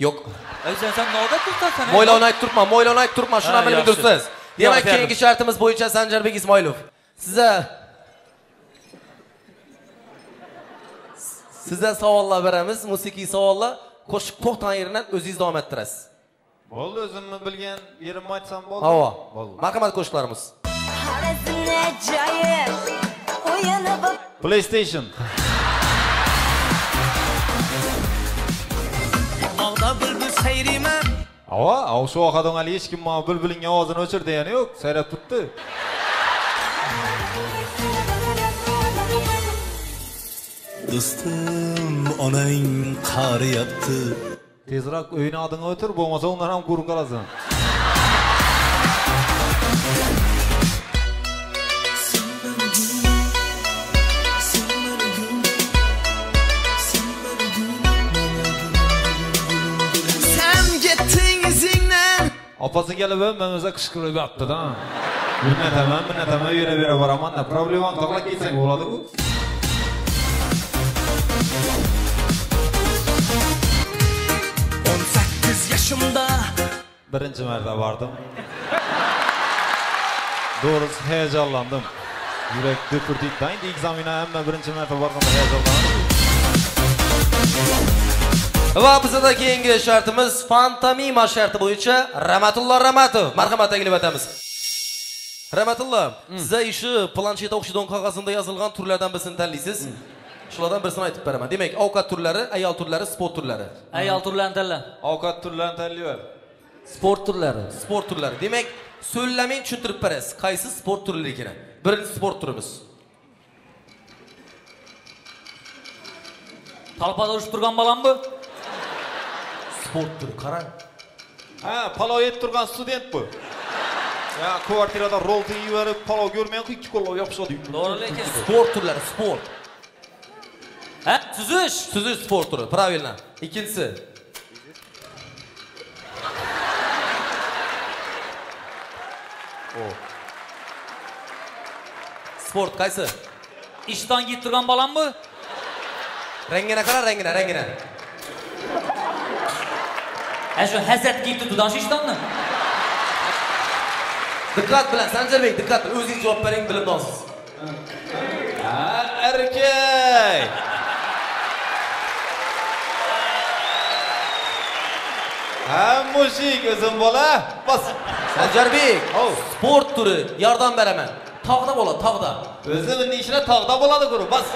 yo'q. Sen noda turibsan. Mo'ylovni aytib turibman, shuni amalga o'tirsiz. Demak, keyingi shartimiz bo'yicha Sanjarbek Ismoilov. Sizga savollar beramiz, musiqiy savollar. Qo'shiq to'xtagan yeridan o'zingiz davom ettirasiz. Bo'ldi, o'zimni bilgan yerimni aytsam bo'ldi. Havo. Marhamat qo'shiqlarimiz. PlayStation. Ağda bülbül seyrime Ava, şu vaqadan ali hech kim ma bulbulning ovozini o'chir degani yo'q, sayrab turibdi. Do'stim, onang qariyapti. Tezroq uyning oldinga o'tir, bo'lmasa undan ham ko'rib qolasan. Opasi kelib men o'za qishqirib yotdi-da. Minnataman, yura boraman. Problema to'g'rilab ketsang bo'ladi-ku. 18 yaşımda Birinchi marta bordim. Doğrusu heyecanlandım. Yürek düpürdükten de egzamina hamma birinchi marta borganda heyecanlandim. Va bizda keyingi shartimiz pantomima sharti bo'yicha Rahmatulloh Rahmatov marhamat taklif etamiz. Rahmatulloh, sizga ishi planshet o'qishdan qog'ozida yozilgan turlardan birini tanlaysiz. Shulardan birini aytib beraman. Demak, ovqat turlari, ayol turlari, sport turlari. Ayol turlarini tanla. Ovqat turlarini tanlayver. Sport turlari. Sport turlari. Demak, so'zlamay tushuntirib berasiz. Qaysi sport turlari ekan? Birinchi sport turimiz. Talpada urushib turgan bolam bu? Sport turi, qarang. Ha, palov yeb turgan student bu. Ya, kvartirada rol tiyib, palov ko'rmay ikki qo'llab yopishadi. To'g'ri lekin sport turlari, sport. Ha, suzish. Suzish sport turi, правильно. Ikkinchisi. Sport qaysi? Ishdan yetib turgan bolam bu? Rangina qara, rangina. Shu hasad kiyib turdidan shu ishdanmi? Diqqat bilan Sanjarbek, diqqat bilan o'zingiz javob bering, bilimdonsiz. Ha, erkak. Ha, mushik o'zim bola. Bas. Sanjarbek, sport turi, yordam beraman. Tog'da bo'ladi, tog'da. O'zimning ishim tog'da bo'ladi, guruh. Bas.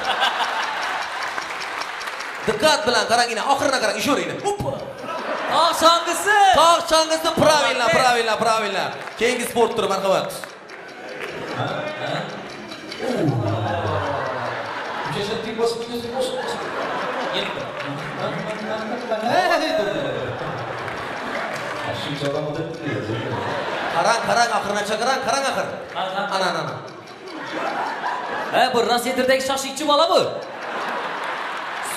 Diqqat bilan qarangina, oxirina qarang, ishoringni. Hoppa. Tog' chang'isi. Tog' chang'isi, правильно. Keyingi sport turi, marhamat. Qarang, oxirinacha qarang axir. Ana. Bu Rossiyadagi shoshlikchi bola bu.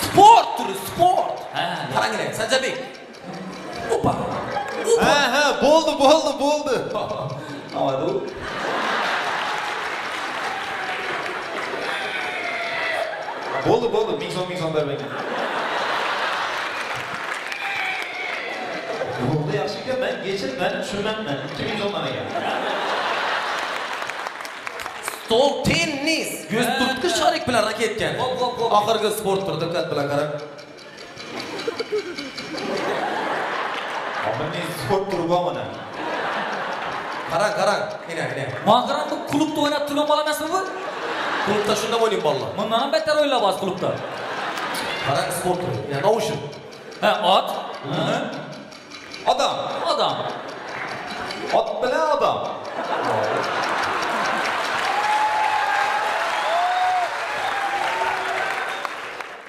Sport turi, sport. Qaranglar, Sanjarbek. Opa. Ha, bo'ldi. Avadu. Bo'ldi. Ming so'm bermang. Bo'ldi, yaxshi ekan. Men kechir, men tushunmayman. 2000 so'mdan ekan. Stol tennis, ko'z turtqich sharik bilan raketgan. Oxirgi sport turi, diqqat bilan qarang. Ammo sport turi bormi? Qarang. Ina. Maqaram bu klubda o'ynab turgan bola emasmi bu? Klubda shunda o'ynaydi bolalar. Bundan ham better o'ynab bas klubda. Qarang sport turi. Ya, noushin. Ha, ot. Odam. Ot bilan odam.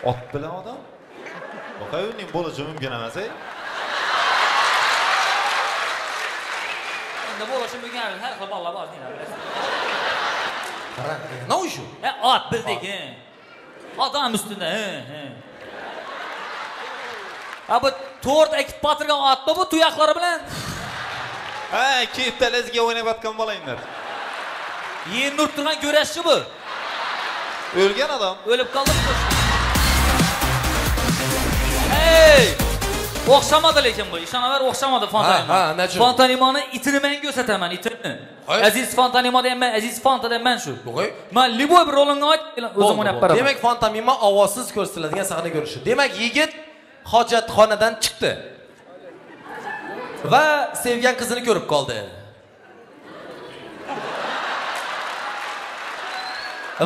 Ot bilan odam? Baqayuning bo'lishi mumkin emas-ey. Endi bo'lishi mumkin, har xil bolalar bor deydi. Qarang, nima shu? Ot bildik, odam ustida, bu to'rt ekib patirgan otmi bu tuyoqlari bilan? Ha, kiyibtalazga o'ynab yotgan bolanglar. Yer nur turgan ko'rashchi bu. O'lgan odam. O'lib qoldi bu. Hey! O'xshamadi lekin bu. Ishonaver, o'xshamadi Fontanima. Fontanimani itini men ko'rsataman, itini. Aziz Fontanima deyman, Aziz Fonta deyman shu. Men liboy bir rolini o'zim o'ynab beraman. Demak, Fontanima ovozsiz ko'rsatiladigan sahna ko'rishi. Demak, yigit hojatxonadan chiqdi va sevgan qizini ko'rib qoldi.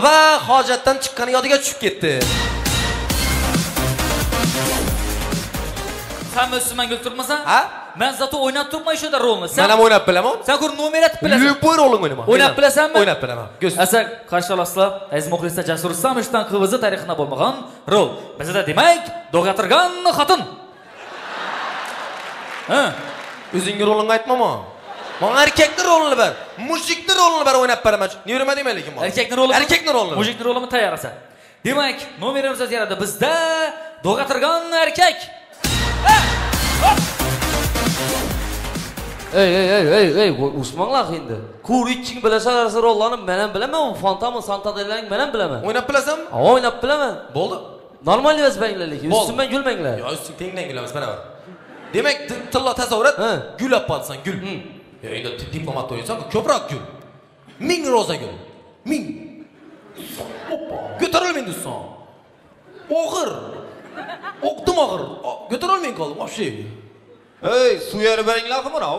Va hojatdan chiqqani yodiga tushib ketdi. Sen mi üstümen gül turmasan? Ha? Ben zaten oynat turmayı şurada rolunu. Men ham o'ynab bilaman. Sen kur numer etip bilesin. Любой rolni o'ynaman. Oynab bilesenmi? Oynab bilaman. Asak qarşılaşlar, aziz muxlislar Jasur Islamovdan qivzi tarixida bo'lmagan rol. Bizda demak, do'g'atirgan xotin. Ha? O'zingga rolingni aytmama. Menga erkakni rolini ber. Mujikni rolini ber o'ynab beraman. Nima deyman lekin men? Erkakni rolini. Erkakni rolini. Mujikni rolini tayyorlasa. Demak, nomerimiz o'zgaradi. Bizda do'g'atirgan erkak. Ey, Usmanlar endi. Kur içing bilasizlar rollarni men ham bilaman, Fantom, Santadellarning men ham bilaman. O'ynab bilasanmi? O'ynab bilaman. Bo'ldi. Normal emas banglar lekin. Üstümden gülmenglar. Yo, üstüng tengdan gülamiz beraber. Demak, tilla tasavvur et. Gul olib qolsan, gul. Ya endi diplomat o'yinsan, ko'proq gul. 1000 roza gul. 1000. Ko'tarilmaydi son. Og'ir. O'qdim og'ir. Ko'tarilmay qoldim, вообще. Hey, suv yerib beringlar buni.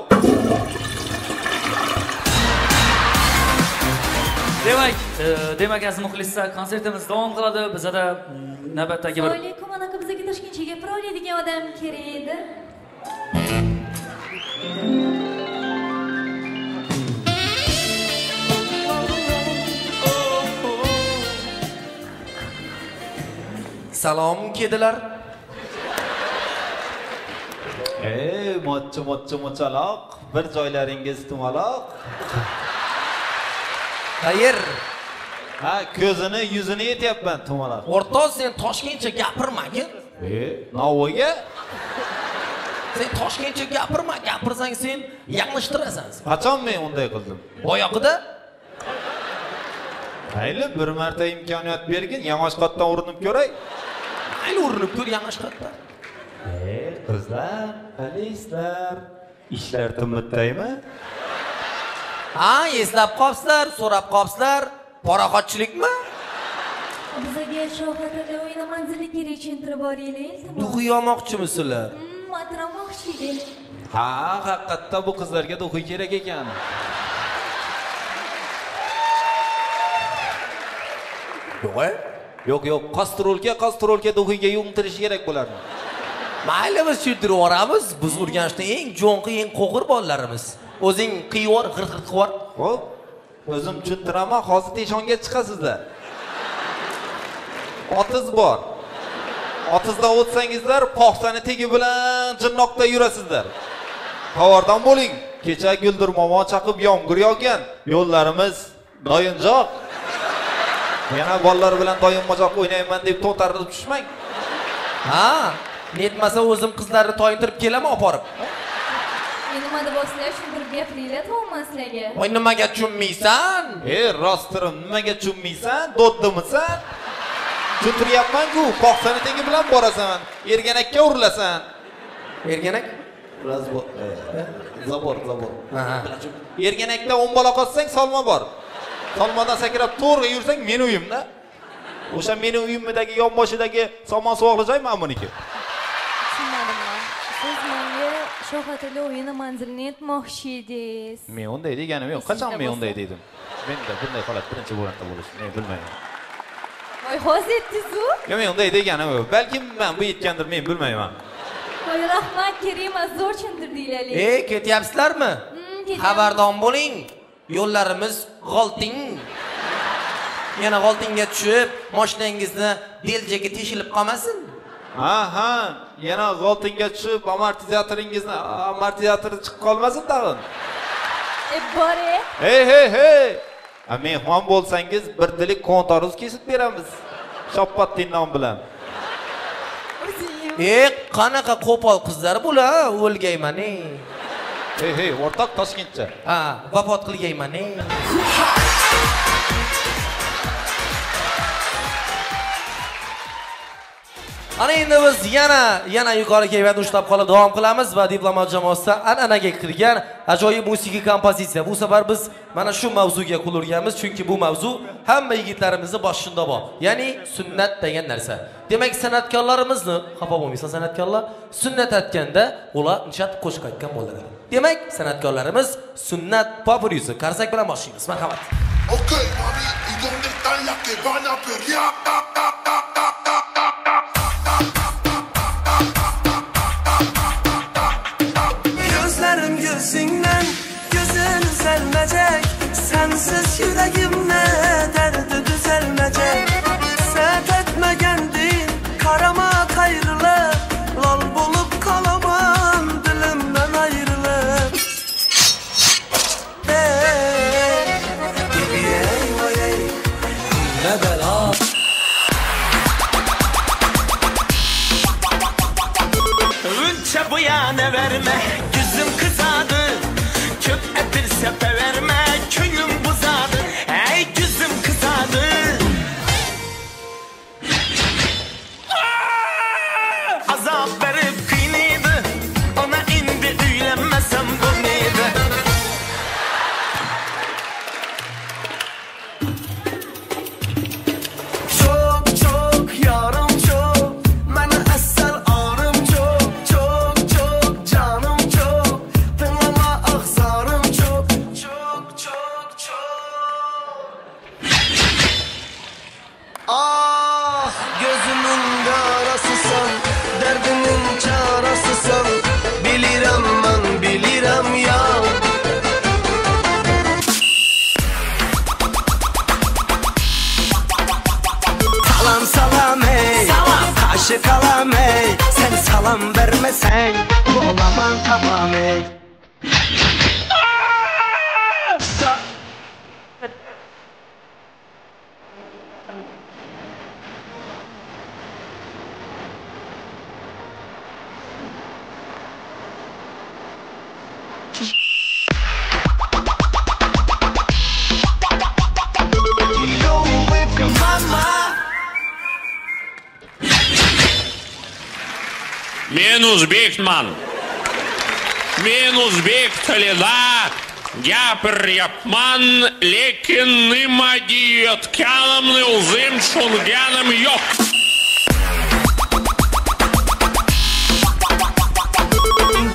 Demak aziz muxlislar, konsertimiz davom qiladi. Bizda navbatdagi bir Assalomu alaykum, bizga Toshkentga gapira oladigan odam kerak edi. Salom kedilar. Mo'chaloq, bir joylaringiz tumaloq. Qayer? Ha, ko'zini, yuzini yetyapman tumaloq. O'rtoq, sen Toshkentcha gapirmagin. Navoiyga? Sen Toshkentcha gapirsang sen yangishtirasan. Qachon men unday qildim? Boyoqida? Mayli, bir marta imkoniyat bergin, Yang'ochqatdan urinib ko'ray. Mayli, urinib ko'r Yang'ochqatdan. Qizlar, alislar, ishlar timmitdaymi? Ha, eslab qopsizlar, so'rab qopsizlar. Paraxotchilikmi? Bizga shohadada o'yina manzili kerak tushuntirib boringlar. Duxi yomoqchimisizlar? Matiramoqchi edim. Ha, haqiqatda bu qizlarga duxi kerak ekan. Yo'q, qastrolga duxiga yumtirish kerak bo'lardi. Mayli, biz tushuntirib yuboramiz. Biz Urganchda eng jo'nqi, eng qo'g'ir bolalarimiz. O'zing qiyyor, g'ir-g'ir qilib. Xo'p, o'zim tushuntiraman, hozir teshonga chiqasizlar. Otiz bor. Otizda o'tsangizlar, poxsani tegi bilan jinnoqda yurasizlar. Xabardan bo'ling. Kecha Guldir momo chaqib yomg'ir yog'gan. Yo'llarimiz doyinjoq. Yana bolalar bilan doyinmojoq o'ynayman deb to'tarib tushmang. Ha, netmasa o'zim qizlarni toyintirib kelaman oporib. Nima deb o'slar tushuntirib gapiringlar to'g'rimaslarga. Voy, nimaga tushunmaysan? Rostirim, nimaga tushunmaysan? Do'ddimisan? Tushuntiryapman-ku, poxsani tegi bilan borasan, erganakka urilasan. Erganak? Zabor. Erganakda 10 bola qotsang, solma bor. Solmadan sakrab to'g'ri yursang, meni uyimda. O'sha meni uyimdagi yonboshidagi somon suvoqli joy mana buniki. Tushunmadimman. Siz menga shohadada o'yina manzilini aytmoqchi edingiz. Men unday deganim yo'q. Qachon men unday dedim? Menda bunday holat birinchi bo'landa bo'lishi, men bilmayman. Voy, hozir aytdingiz-ku? Yo'q, men unday deganim yo'q. Balki men bu yetgandir, men bilmayman. Voy, rahmat, kerak emas, zo'r tushuntirdinglar. Ketyapsizlarmi? Xabardor bo'ling. Yo'llarimiz g'olting. Yana g'oltingga tushib, mashinangizni deljaga teshilib qolmasin. Ha, yana g'oltingga tushib, amortizatori chiqib qolmasin tag'in. Bore. Hey. Mehmon bo'lsangiz, bir dilik kontoruz kesib beramiz. Shoppat non bilan. Qanaqa qo'pol qizlar bular, o'lgayman. Hey, o'rtoq Toshkentcha. Ha, vafot qilgayman. Ana endi biz yana yuqori kayfiyatni ushlab qolib davom qilamiz va diplomat jamoasida an'anaga kirgan ajoyib musiqiy kompozitsiya. Bu safar biz mana shu mavzuga qo'l urganmiz, chunki bu mavzu hamma yigitlarimizning boshida bor. Ya'ni sunnat degan narsa. Demak, san'atkorlarimizni, xafa bo'lmaysan san'atkorlar, sunnat aytganda ular inchat qo'shiq aytgan bo'ladi. Demak, san'atkorlarimiz sunnat popurizi qarsak bilan boshlaymiz. Marhamat. Okay, mami, ¿y dónde están las que van a pelear? ne bela. Önce bu yana verme, gözüm kızadı. Köp edirse verme, köyüm buzadı. Ey gözüm kızadı. Azap verip kıynıydı, ona indi üylenmesem bu neydi? Çok çok yarım çok, bana esel ağrım çok. Çok çok canım çok, dinleme ahzarım çok. Çok çok çok. Ah gözümün yarasısan, derdimin çarasısan. Bilirim ben bilirim ya. Salam salam ey, karşı kalam ey. Sen salam vermesen bu olamam tamam ey. Go with your mama. Men o'zbekman. Men o'zbek tilida gapiryapman, lekin nima deyayotganimni o'zim tushunganim yo'q.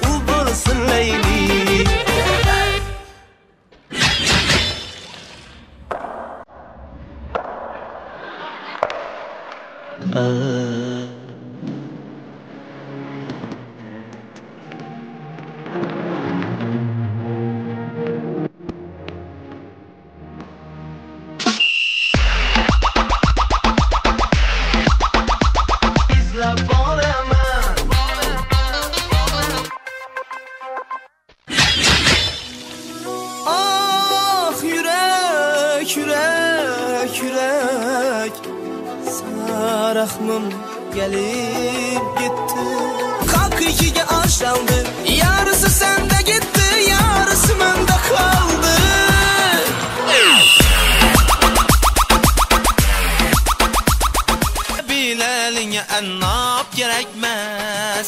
U bo'lsin Layli. İzle bolama. Ah yürek yürek yürek, sarahmım gelip gitti. Kalk ikiye aşlandı, yarısı sende gitti, yarısı bende kaldı. Bileline ennap gerekmez.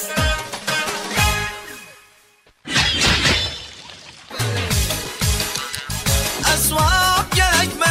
Asvap gerekmez.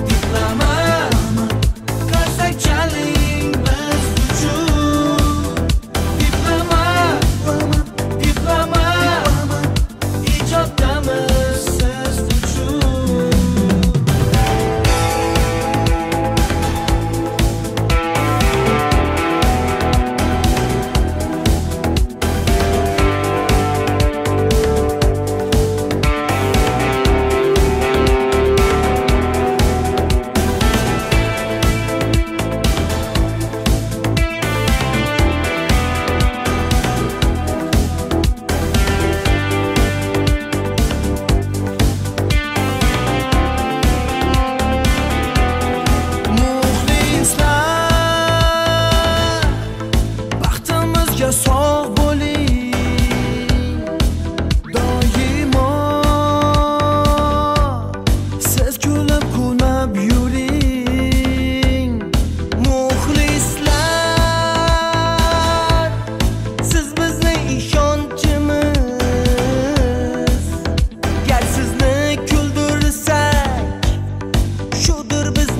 Diploma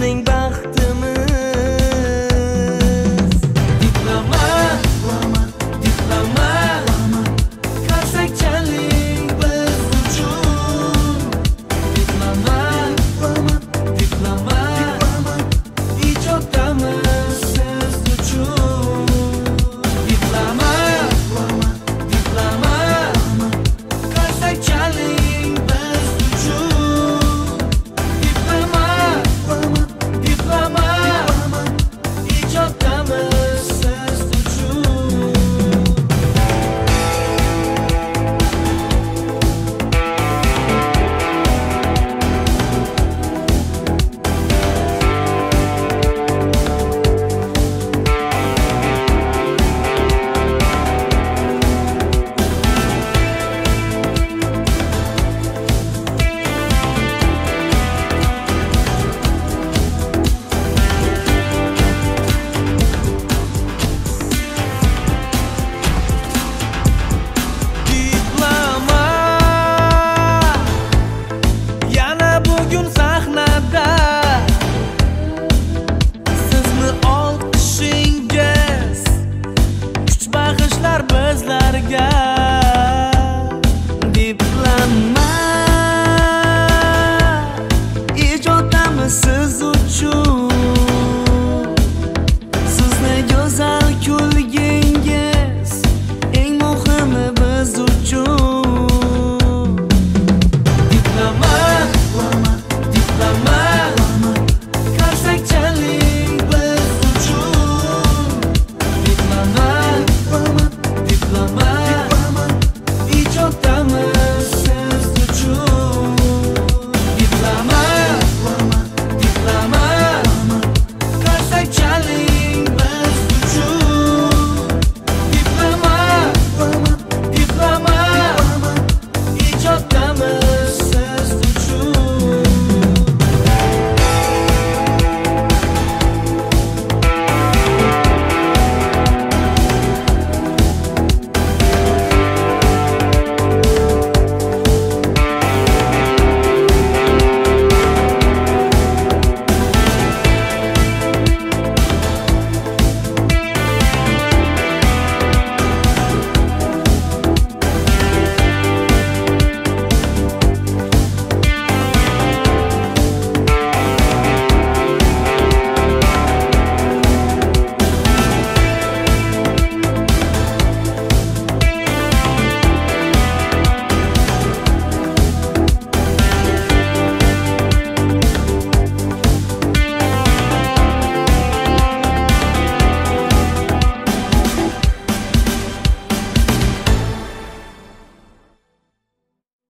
bizning baxtimiz. Diploma, diploma, qarsakchalik biz uchun. Diploma, diploma, ijoddamiz siz uchun. Diploma, diploma, qarsakchalik biz uchun. Diploma, diploma, ijoddamiz siz uchun. Diploma, yana bugun sahnada sizni olqishingiz kuch bag'ishlar bizlarga. Diploma, ijoddamiz siz uchun.